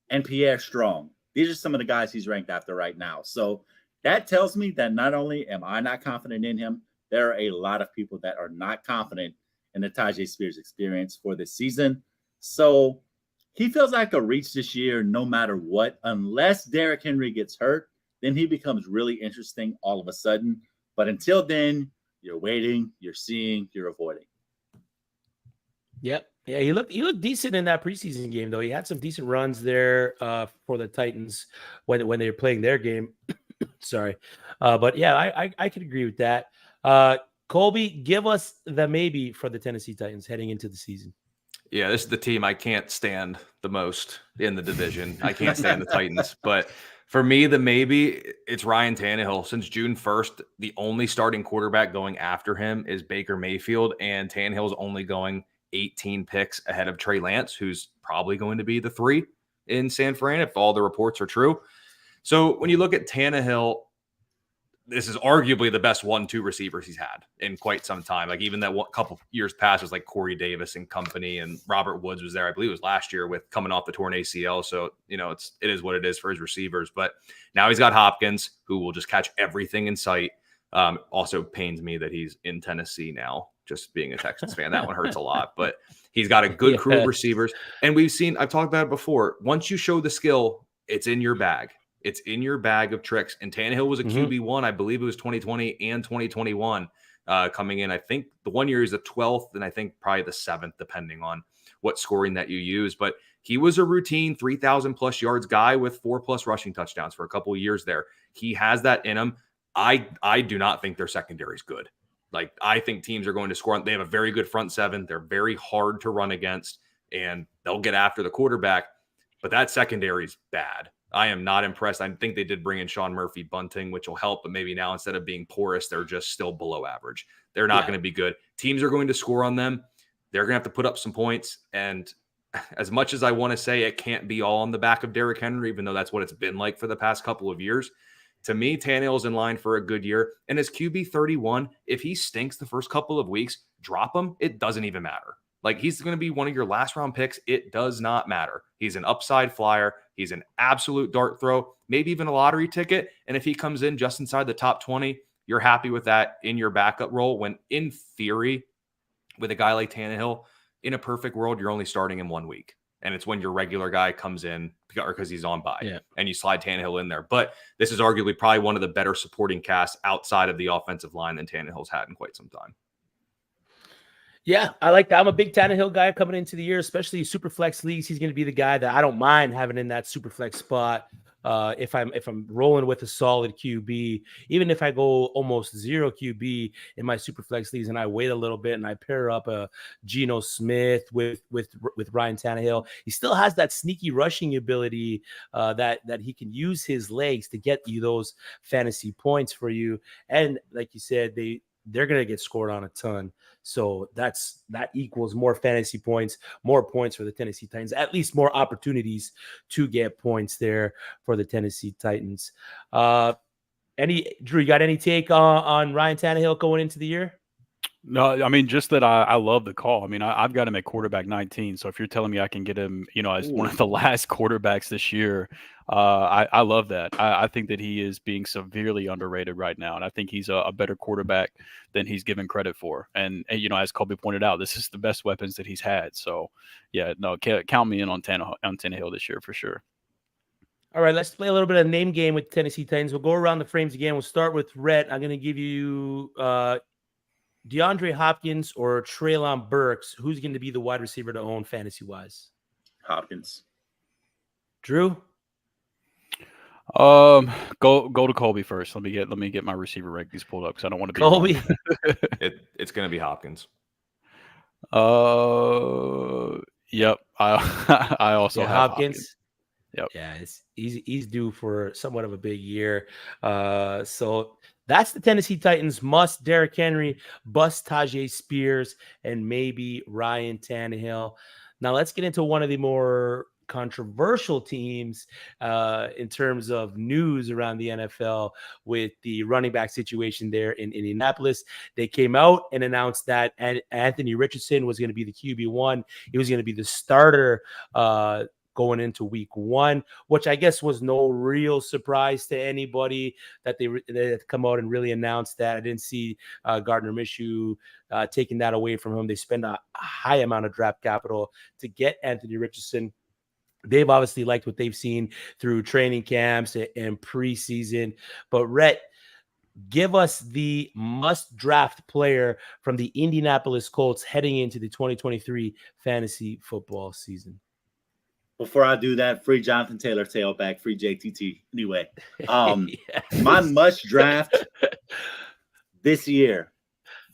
and Pierre Strong. These are some of the guys he's ranked after right now. So that tells me that not only am I not confident in him, there are a lot of people that are not confident in the Tyjae Spears experience for this season. So he feels like a reach this year no matter what. Unless Derrick Henry gets hurt, then he becomes really interesting all of a sudden. But until then, you're waiting, you're seeing, you're avoiding. Yep. Yeah, he looked decent in that preseason game, though. He had some decent runs there for the Titans when they were playing their game. Sorry. But yeah, I could agree with that. Colby, give us the maybe for the Tennessee Titans heading into the season. Yeah, this is the team I can't stand the most in the division. I can't stand the Titans. But for me, the maybe, it's Ryan Tannehill. Since June 1st, the only starting quarterback going after him is Baker Mayfield, and Tannehill's only going 18 picks ahead of Trey Lance, who's probably going to be the 3 in San Fran if all the reports are true. So when you look at Tannehill, this is arguably the best 1-2 receivers he's had in quite some time. Like even that couple years past was like Corey Davis and company, and Robert Woods was there. I believe it was last year with coming off the torn ACL. So, it is what it is for his receivers. But now he's got Hopkins, who will just catch everything in sight. Also pains me that he's in Tennessee now, just being a Texans fan. That one hurts a lot, but he's got a good crew of receivers. And I've talked about it before. Once you show the skill, it's in your bag. It's in your bag of tricks. And Tannehill was a QB1. I believe it was 2020 and 2021 coming in. I think the 1 year is the 12th, and I think probably the 7th, depending on what scoring that you use. But he was a routine 3,000 plus yards guy with 4+ rushing touchdowns for a couple of years there. He has that in him. I do not think their secondary is good. Like, I think teams are going to score. They have a very good front seven. They're very hard to run against, and they'll get after the quarterback. But that secondary is bad. I am not impressed. I think they did bring in Sean Murphy bunting, which will help. But maybe now, instead of being porous, they're just still below average. They're not going to be good. Teams are going to score on them. They're going to have to put up some points. And as much as I want to say it can't be all on the back of Derrick Henry, even though that's what it's been like for the past couple of years, to me, Tannehill's in line for a good year. And as QB 31, if he stinks the first couple of weeks, drop him. It doesn't even matter. Like, he's going to be one of your last round picks. It does not matter. He's an upside flyer. He's an absolute dart throw, maybe even a lottery ticket. And if he comes in just inside the top 20, you're happy with that in your backup role, when in theory, with a guy like Tannehill, in a perfect world, you're only starting him 1 week. And it's when your regular guy comes in because he's on bye, and you slide Tannehill in there. But this is arguably probably one of the better supporting casts outside of the offensive line than Tannehill's had in quite some time. Yeah, I like that. I'm a big Tannehill guy coming into the year, especially super flex leagues. He's going to be the guy that I don't mind having in that super flex spot. If I'm rolling with a solid QB, even if I go almost zero QB in my super flex leagues and I wait a little bit and I pair up a Geno Smith with Ryan Tannehill, he still has that sneaky rushing ability that he can use his legs to get you those fantasy points for you. And like you said, they're going to get scored on a ton. So that equals more fantasy points, more points for the Tennessee Titans, at least more opportunities to get points there for the Tennessee Titans. Drew, you got any take on Ryan Tannehill going into the year? No, I mean, just that I love the call. I mean, I've got him at quarterback 19. So if you're telling me I can get him, as one of the last quarterbacks this year, I love that. I think that he is being severely underrated right now. And I think he's a better quarterback than he's given credit for. And as Colby pointed out, this is the best weapons that he's had. So, yeah, no, count me in on Tannehill this year for sure. All right, let's play a little bit of name game with Tennessee Titans. We'll go around the frames again. We'll start with Rhett. I'm going to give you DeAndre Hopkins or Treylon Burks. Who's going to be the wide receiver to own fantasy-wise? Hopkins. Drew? Go to Colby first. Let me get my receiver rankings pulled up because I don't want to be Colby. It's going to be Hopkins. Yep. I also have Hopkins. Yep. Yeah, he's due for somewhat of a big year. So that's the Tennessee Titans. Must Derrick Henry, bust Tajay Spears, and maybe Ryan Tannehill. Now let's get into one of the more controversial teams in terms of news around the NFL with the running back situation there in Indianapolis. They came out and announced that Anthony Richardson was going to be the QB1. He was going to be the starter going into week 1, which I guess was no real surprise to anybody that they had come out and really announced that. I didn't see Gardner Minshew taking that away from him. They spend a high amount of draft capital to get Anthony Richardson. They've obviously liked what they've seen through training camps and preseason. But Rhett, give us the must draft player from the Indianapolis Colts heading into the 2023 fantasy football season. Before I do that, free Jonathan Taylor tailback, free JTT. Anyway, my must draft this year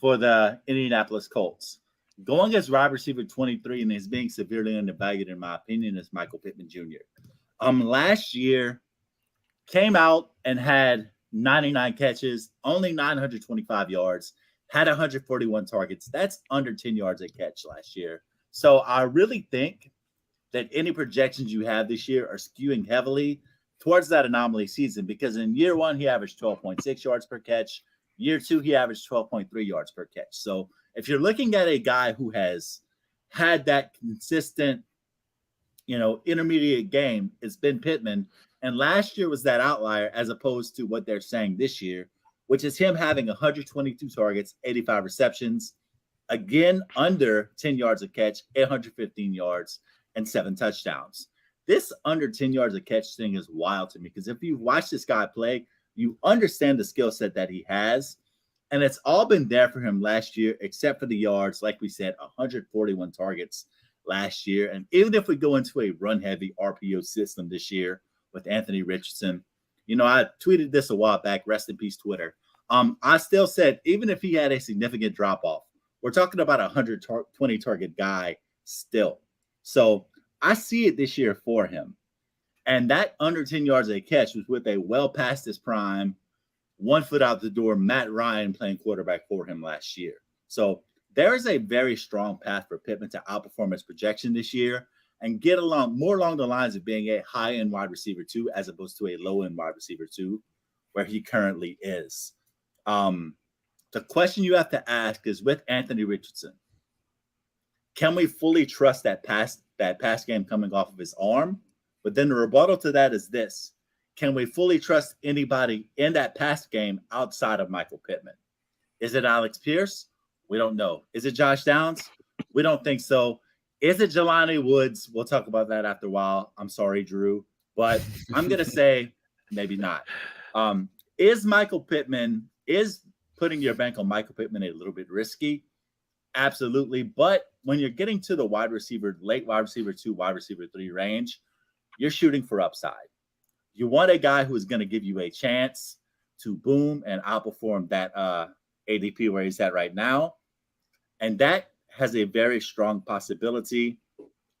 for the Indianapolis Colts, going as wide receiver 23 and is being severely undervalued, in my opinion, is Michael Pittman Jr. Last year came out and had 99 catches, only 925 yards, had 141 targets. That's under 10 yards a catch last year. So I really think that any projections you have this year are skewing heavily towards that anomaly season, because in year 1, he averaged 12.6 yards per catch. Year 2, he averaged 12.3 yards per catch. So if you're looking at a guy who has had that consistent, intermediate game, it's been Pittman. And last year was that outlier as opposed to what they're saying this year, which is him having 122 targets, 85 receptions, again, under 10 yards a catch, 815 yards, and 7 touchdowns. This under 10 yards a catch thing is wild to me, because if you watch this guy play, you understand the skill set that he has. And it's all been there for him last year, except for the yards. Like we said, 141 targets last year. And even if we go into a run-heavy RPO system this year with Anthony Richardson, I tweeted this a while back, rest in peace, Twitter. I still said, even if he had a significant drop-off, we're talking about a 120 target guy still. So I see it this year for him. And that under 10 yards a catch was with a well past his prime, 1 foot out the door, Matt Ryan playing quarterback for him last year. So there is a very strong path for Pittman to outperform his projection this year and get more along the lines of being a high-end wide receiver 2 as opposed to a low-end wide receiver 2, where he currently is. The question you have to ask is, with Anthony Richardson, can we fully trust that pass game coming off of his arm? But then the rebuttal to that is this: can we fully trust anybody in that pass game outside of Michael Pittman? Is it Alex Pierce? We don't know. Is it Josh Downs? We don't think so. Is it Jelani Woods? We'll talk about that after a while. I'm sorry, Drew, but I'm going to say maybe not. Is putting your bank on Michael Pittman a little bit risky? Absolutely. But when you're getting to the late wide receiver 2, wide receiver 3 range, you're shooting for upside. You want a guy who is going to give you a chance to boom and outperform that ADP where he's at right now. And that has a very strong possibility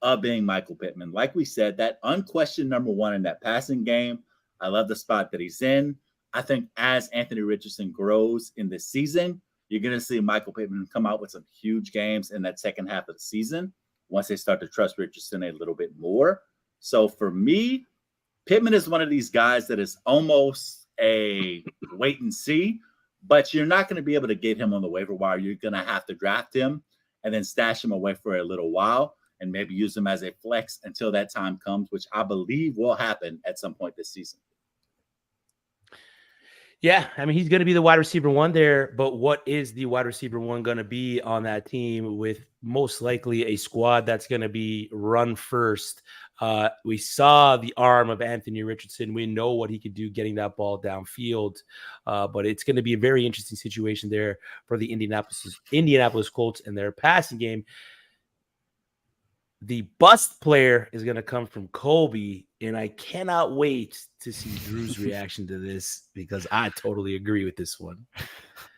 of being Michael Pittman. Like we said, that unquestioned number one in that passing game. I love the spot that he's in. I think as Anthony Richardson grows in this season, you're going to see Michael Pittman come out with some huge games in that second half of the season once they start to trust Richardson a little bit more. So for me, Pittman is one of these guys that is almost a wait and see, but you're not going to be able to get him on the waiver wire. You're going to have to draft him and then stash him away for a little while and maybe use him as a flex until that time comes, which I believe will happen at some point this season. Yeah, I mean, he's going to be the wide receiver 1 there, but what is the wide receiver 1 going to be on that team with most likely a squad that's going to be run first? We saw the arm of Anthony Richardson. We know what he could do getting that ball downfield, but it's going to be a very interesting situation there for the Indianapolis Colts and their passing game. The bust player is going to come from Colby, and I cannot wait to see Drew's reaction to this because I totally agree with this one.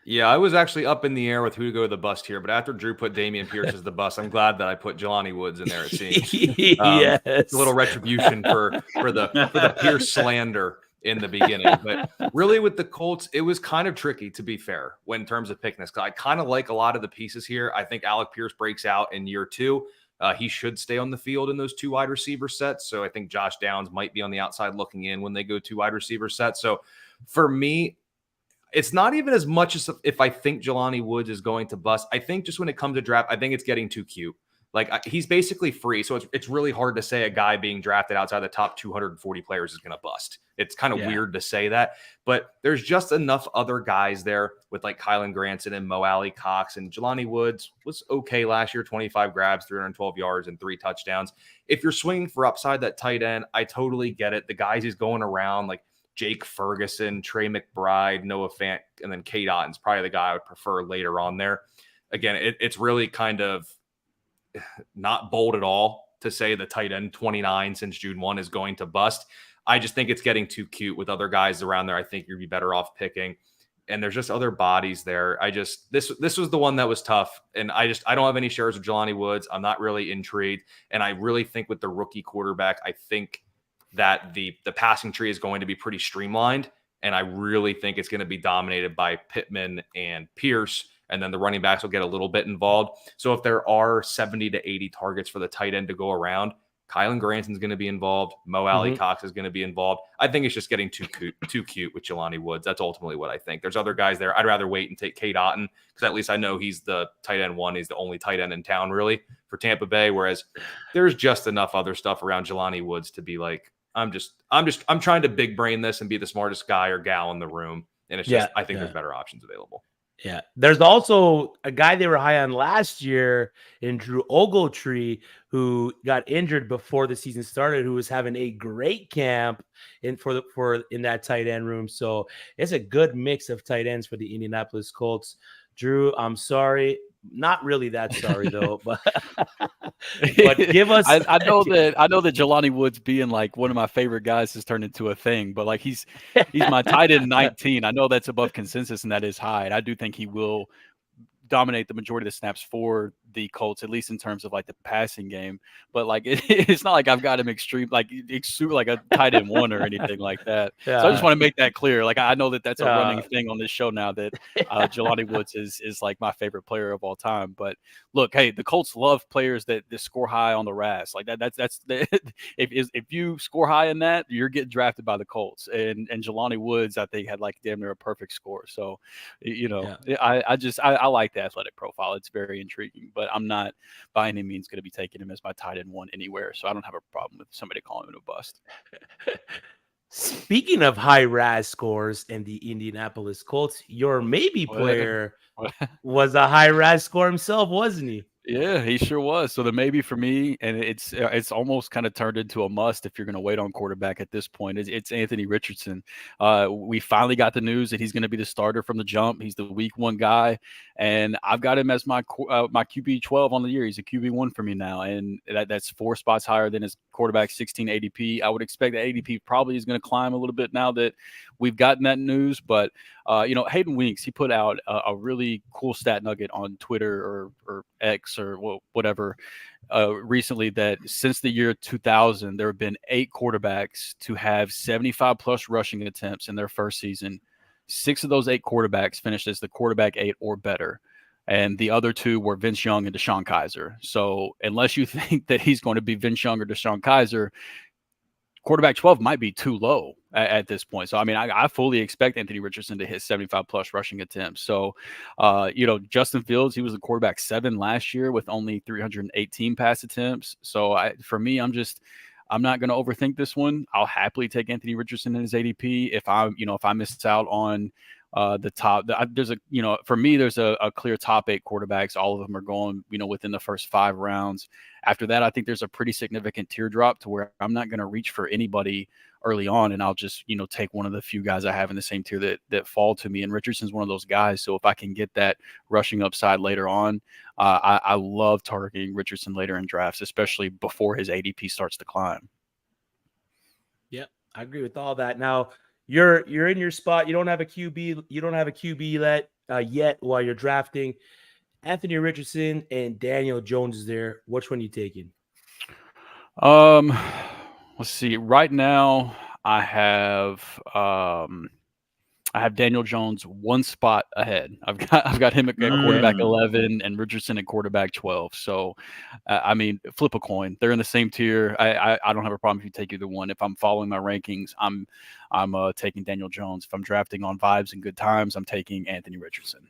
Yeah, I was actually up in the air with who to go to the bust here, but after Drew put Dameon Pierce as the bust, I'm glad that I put Jelani Woods in there, it seems. Yes. It's a little retribution for the Pierce slander in the beginning. But really with the Colts, it was kind of tricky, to be fair, in terms of picking this. I kind of like a lot of the pieces here. I think Alec Pierce breaks out in year 2. He should stay on the field in those 2 wide receiver sets. So I think Josh Downs might be on the outside looking in when they go 2 wide receiver sets. So for me, it's not even as much as if I think Jelani Woods is going to bust. I think just when it comes to draft, I think it's getting too cute. Like he's basically free. So it's really hard to say a guy being drafted outside the top 240 players is going to bust. It's kind of weird to say that, but there's just enough other guys there with like Kylan Granson and Mo Alley Cox, and Jelani Woods was okay last year, 25 grabs, 312 yards and 3 touchdowns. If you're swinging for upside that tight end, I totally get it. The guys he's going around like Jake Ferguson, Trey McBride, Noah Fant, and then Cade Otton's probably the guy I would prefer later on there. Again, it's really kind of not bold at all to say the tight end 29 since June 1 is going to bust. I just think it's getting too cute with other guys around there. I think you'd be better off picking. And there's just other bodies there. This was the one that was tough. And I don't have any shares of Jelani Woods. I'm not really intrigued. And I really think with the rookie quarterback, I think that the passing tree is going to be pretty streamlined. And I really think it's going to be dominated by Pittman and Pierce. And then the running backs will get a little bit involved. So if there are 70 to 80 targets for the tight end to go around, Kylan Granson's going to be involved. Mo Alley Cox is going to be involved. I think it's just getting too cute with Jelani Woods. That's ultimately what I think. There's other guys there. I'd rather wait and take Cade Otton because at least I know he's the tight end 1. He's the only tight end in town really for Tampa Bay. Whereas there's just enough other stuff around Jelani Woods to be like, I'm trying to big brain this and be the smartest guy or gal in the room. And it's just, I think there's better options available. Yeah. There's also a guy they were high on last year in Drew Ogletree who got injured before the season started, who was having a great camp in that tight end room. So it's a good mix of tight ends for the Indianapolis Colts. Drew, I'm sorry. Not really that sorry though, but give us. I know that Jelani Woods being like one of my favorite guys has turned into a thing, but like he's my tight end 19. I know that's above consensus and that is high. And I do think he will dominate the majority of the snaps for the Colts, at least in terms of like the passing game. But like it's not like I've got him extreme like a tight end 1 or anything like that. Yeah. So I just want to make that clear. Like I know that that's a running thing on this show now that Jelani Woods is like my favorite player of all time. But look, hey, the Colts love players that score high on the RAS. Like that's if you score high in that, you're getting drafted by the Colts. And Jelani Woods, I think, had like damn near a perfect score. So I like the athletic profile. It's very intriguing. But I'm not by any means going to be taking him as my tight end 1 anywhere. So I don't have a problem with somebody calling him a bust. Speaking of high RAS scores and the Indianapolis Colts, your maybe player was a high RAS score himself, wasn't he? Yeah, he sure was. So the maybe for me, and it's almost kind of turned into a must if you're going to wait on quarterback at this point. It's Anthony Richardson. We finally got the news that he's going to be the starter from the jump. He's the week 1 guy, and I've got him as my QB 12 on the year. He's a QB 1 for me now, and that's 4 spots higher than his quarterback 16 ADP. I would expect that ADP probably is going to climb a little bit now that we've gotten that news, but Hayden Winks, he put out a really cool stat nugget on Twitter or X or whatever recently that since the year 2000, there have been 8 quarterbacks to have 75 plus rushing attempts in their first season. 6 of those 8 quarterbacks finished as the quarterback 8 or better. And the other 2 were Vince Young and Deshaun Kaiser. So unless you think that he's going to be Vince Young or Deshaun Kaiser, quarterback 12 might be too low at this point. So, I mean, I fully expect Anthony Richardson to hit 75 plus rushing attempts. So, Justin Fields, he was a quarterback 7 last year with only 318 pass attempts. So for me, I'm not going to overthink this one. I'll happily take Anthony Richardson in his ADP. If I miss out on the top, for me, there's a clear top 8 quarterbacks. All of them are going, within the first 5 rounds. After that, I think there's a pretty significant teardrop to where I'm not going to reach for anybody early on, and I'll just, take one of the few guys I have in the same tier that fall to me. And Richardson's one of those guys. So if I can get that rushing upside later on, I love targeting Richardson later in drafts, especially before his ADP starts to climb. Yeah, I agree with all that. Now, you're in your spot. You don't have a QB. You don't have a QB yet while you're drafting. Anthony Richardson and Daniel Jones is there. Which one are you taking? Let's see. Right now, I have Daniel Jones 1 spot ahead. I've got him at quarterback 11 and Richardson at quarterback 12. So, flip a coin. They're in the same tier. I don't have a problem if you take either one. If I'm following my rankings, I'm taking Daniel Jones. If I'm drafting on vibes and good times, I'm taking Anthony Richardson.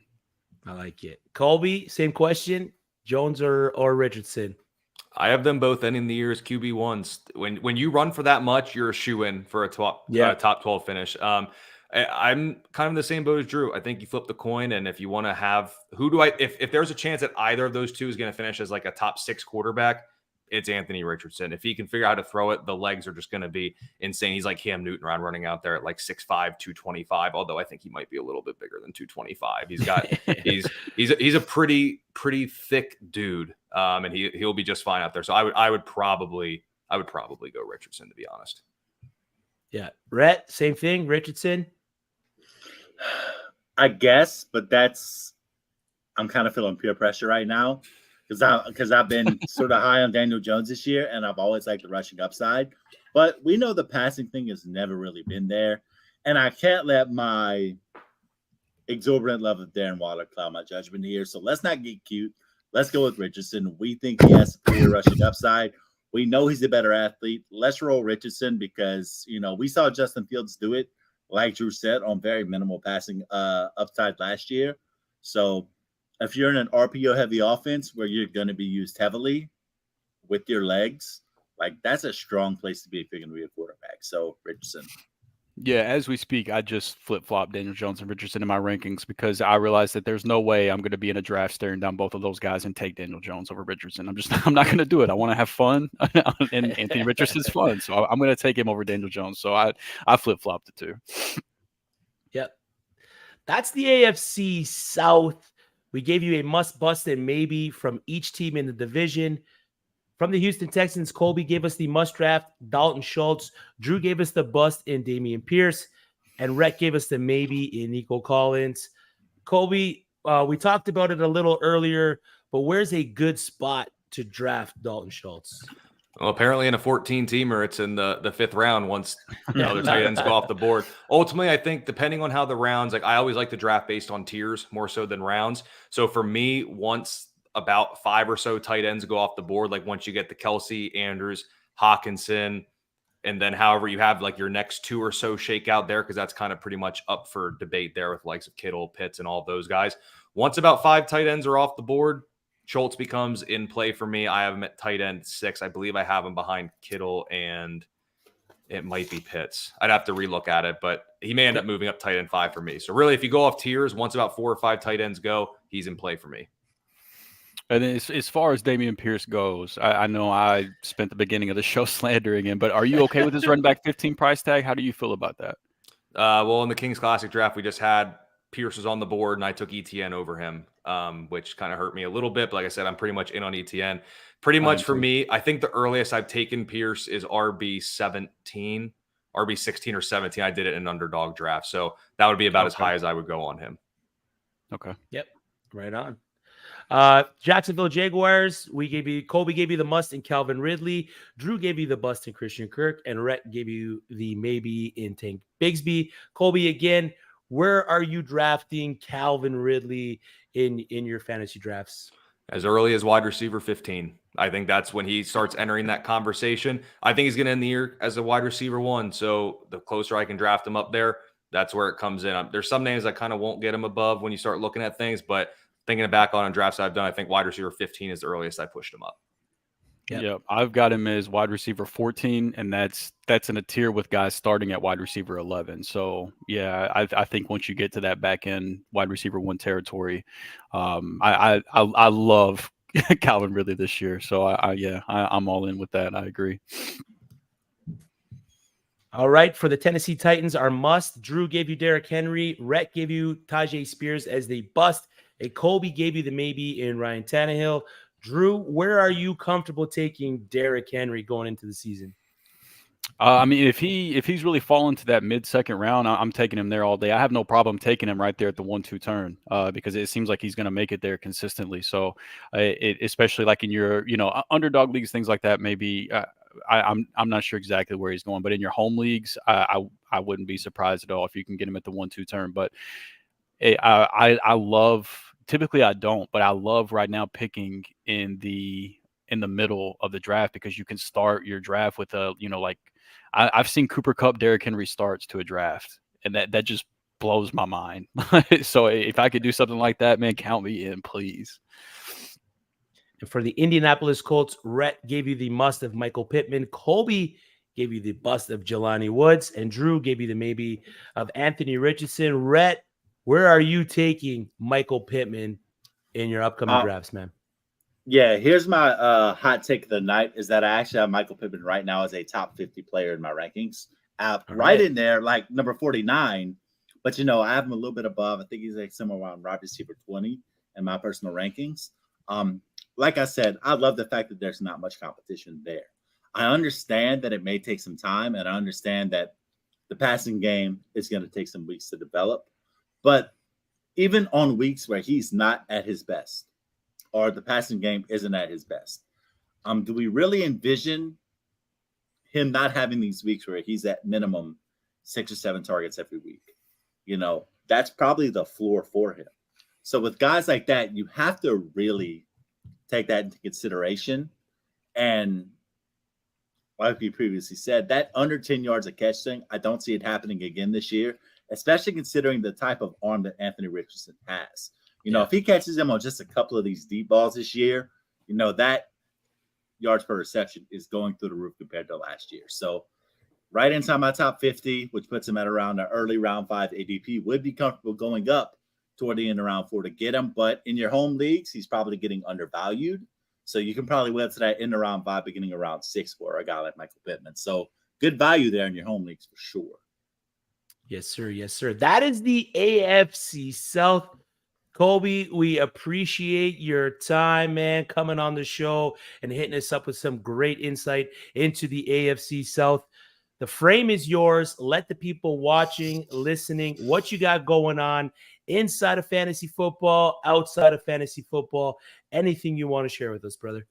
I like it. Colby, same question. Jones or Richardson? I have them both ending the year as QB1s. When you run for that much, you're a shoo-in for a top 12 finish. I'm kind of in the same boat as Drew. I think you flip the coin, and if you want to have if there's a chance that either of those 2 is going to finish as like a top 6 quarterback, it's Anthony Richardson. If he can figure out how to throw it, the legs are just going to be insane. He's like Cam Newton running out there at like 6'5", 225. Although I think he might be a little bit bigger than 225. He's got he's a pretty thick dude, and he'll be just fine out there. So I would probably go Richardson, to be honest. Yeah, Rhett, same thing. Richardson. I guess, but I'm kind of feeling peer pressure right now. Because I've been sort of high on Daniel Jones this year, and I've always liked the rushing upside. But we know the passing thing has never really been there. And I can't let my exorbitant love of Darren Waller cloud my judgment here. So let's not get cute. Let's go with Richardson. We think he has superior rushing upside. We know he's a better athlete. Let's roll Richardson because, we saw Justin Fields do it, like Drew said, on very minimal passing upside last year. So if you're in an RPO-heavy offense where you're going to be used heavily with your legs, like that's a strong place to be if you're going to be a quarterback. So Richardson. Yeah, as we speak, I just flip-flop Daniel Jones and Richardson in my rankings because I realized that there's no way I'm going to be in a draft staring down both of those guys and take Daniel Jones over Richardson. I'm not going to do it. I want to have fun, and Anthony Richardson's fun, so I'm going to take him over Daniel Jones. So I flip-flopped the 2. Yep, that's the AFC South. We gave you a must-bust and maybe from each team in the division. From the Houston Texans, Colby gave us the must-draft, Dalton Schultz. Drew gave us the bust in Dameon Pierce. And Rhett gave us the maybe in Nico Collins. Colby, we talked about it a little earlier, but where's a good spot to draft Dalton Schultz? Well, apparently in a 14-teamer, it's in the 5th round once the other tight ends go off the board. Ultimately, I think depending on how the rounds, I always like to draft based on tiers more so than rounds. So for me, once about 5 or so tight ends go off the board, like once you get the Kelsey, Andrews, Hawkinson, and then however you have like your next 2 or so shake out there, because that's kind of pretty much up for debate there with likes of Kittle, Pitts, and all those guys. Once about 5 tight ends are off the board, Schultz becomes in play for me. I have him at tight end 6. I believe I have him behind Kittle, and it might be Pitts. I'd have to relook at it, but he may end up moving up tight end 5 for me. So really, if you go off tiers, once about 4 or 5 tight ends go, he's in play for me. And then as far as Dameon Pierce goes, I know I spent the beginning of the show slandering him, but are you okay with this running back 15 price tag? How do you feel about that? Well, in the Kings Classic draft, we just had Pierce was on the board, and I took ETN over him, which kind of hurt me a little bit. But like I said, I'm pretty much in on ETN. Pretty much for me, I think the earliest I've taken Pierce is RB16 or 17. I did it in an underdog draft. So that would be about as high as I would go on him. Okay. Yep. Right on. Jacksonville Jaguars, Colby gave you the must in Calvin Ridley. Drew gave you the bust in Christian Kirk, and Rhett gave you the maybe in Tank Bigsby. Colby, again, where are you drafting Calvin Ridley in your fantasy drafts? As early as wide receiver 15. I think that's when he starts entering that conversation. I think he's going to end the year as a wide receiver 1. So the closer I can draft him up there, that's where it comes in. There's some names I kind of won't get him above when you start looking at things, but thinking back on drafts I've done, I think wide receiver 15 is the earliest I pushed him up. Yep. I've got him as wide receiver 14, and that's in a tier with guys starting at wide receiver 11. So yeah, I think once you get to that back end wide receiver 1 territory, I love Calvin Ridley this year. So I'm all in with that. I agree. All right, for the Tennessee Titans, our must. Drew gave you Derrick Henry. Rhett gave you Tajay Spears as the bust. Colby gave you the maybe in Ryan Tannehill. Drew, where are you comfortable taking Derrick Henry going into the season? I mean, if he's really fallen to that mid-second round, I'm taking him there all day. I have no problem taking him right there at the 1-2 turn because it seems like he's going to make it there consistently. So, especially like in your underdog leagues, things like that, maybe I'm not sure exactly where he's going, but in your home leagues, I wouldn't be surprised at all if you can get him at the 1-2 turn. But I love. Typically, I don't, but I love right now picking in the middle of the draft because you can start your draft with I've seen Cooper Kupp, Derrick Henry starts to a draft, and that just blows my mind. So if I could do something like that, man, count me in, please. And for the Indianapolis Colts, Rhett gave you the must of Michael Pittman. Colby gave you the bust of Jelani Woods, and Drew gave you the maybe of Anthony Richardson. Rhett, where are you taking Michael Pittman in your upcoming drafts, man? Yeah, here's my hot take of the night is that I actually have Michael Pittman right now as a top 50 player in my rankings. Right in there, like number 49. But, I have him a little bit above. I think he's like somewhere around wide receiver 20 in my personal rankings. Like I said, I love the fact that there's not much competition there. I understand that it may take some time, and I understand that the passing game is going to take some weeks to develop. But even on weeks where he's not at his best or the passing game isn't at his best, do we really envision him not having these weeks where he's at minimum 6 or 7 targets every week? That's probably the floor for him. So with guys like that, you have to really take that into consideration. And like we previously said, that under 10 yards a catch thing, I don't see it happening again this year, especially considering the type of arm that Anthony Richardson has. If he catches him on just a couple of these deep balls this year, that yards per reception is going through the roof compared to last year. So right inside my top 50, which puts him at around an early round 5 ADP, would be comfortable going up toward the end of round 4 to get him. But in your home leagues, he's probably getting undervalued. So you can probably web to that end of round 5, beginning of round 6 for a guy like Michael Pittman. So good value there in your home leagues for sure. Yes, sir. Yes, sir. That is the AFC South. Colby, we appreciate your time, man, coming on the show and hitting us up with some great insight into the AFC South. The frame is yours. Let the people watching, listening, what you got going on inside of fantasy football, outside of fantasy football, anything you want to share with us, brother.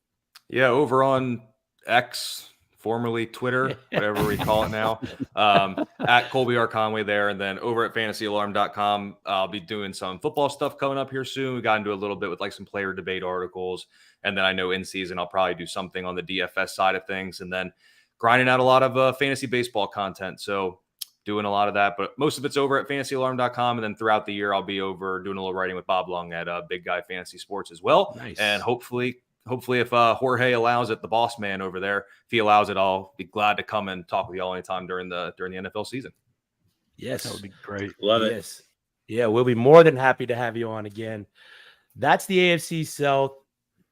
Yeah, over on X, formerly Twitter, whatever we call it now, at Colby R. Conway there. And then over at fantasyalarm.com, I'll be doing some football stuff coming up here soon. We got into a little bit with like some player debate articles. And then I know in season, I'll probably do something on the DFS side of things. And then grinding out a lot of fantasy baseball content. So doing a lot of that, but most of it's over at fantasyalarm.com. And then throughout the year, I'll be over doing a little writing with Bob Lung at Big Guy Fantasy Sports as well. Nice. And hopefully if Jorge allows it, the boss man over there, if he allows it, I'll be glad to come and talk with y'all anytime during the NFL season. Yes. That would be great. Love it. Yes. Yeah, we'll be more than happy to have you on again. That's the AFC South.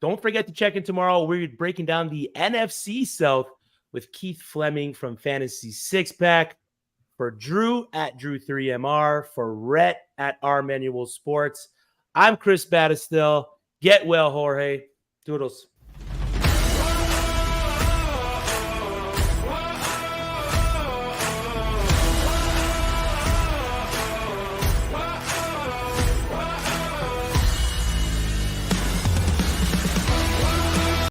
Don't forget to check in tomorrow. We're breaking down the NFC South with Keith Fleming from Fantasy Six Pack. For Drew at Drew3MR, for Rhett at R Manual Sports, I'm Chris Battistel. Get well, Jorge. Doodles.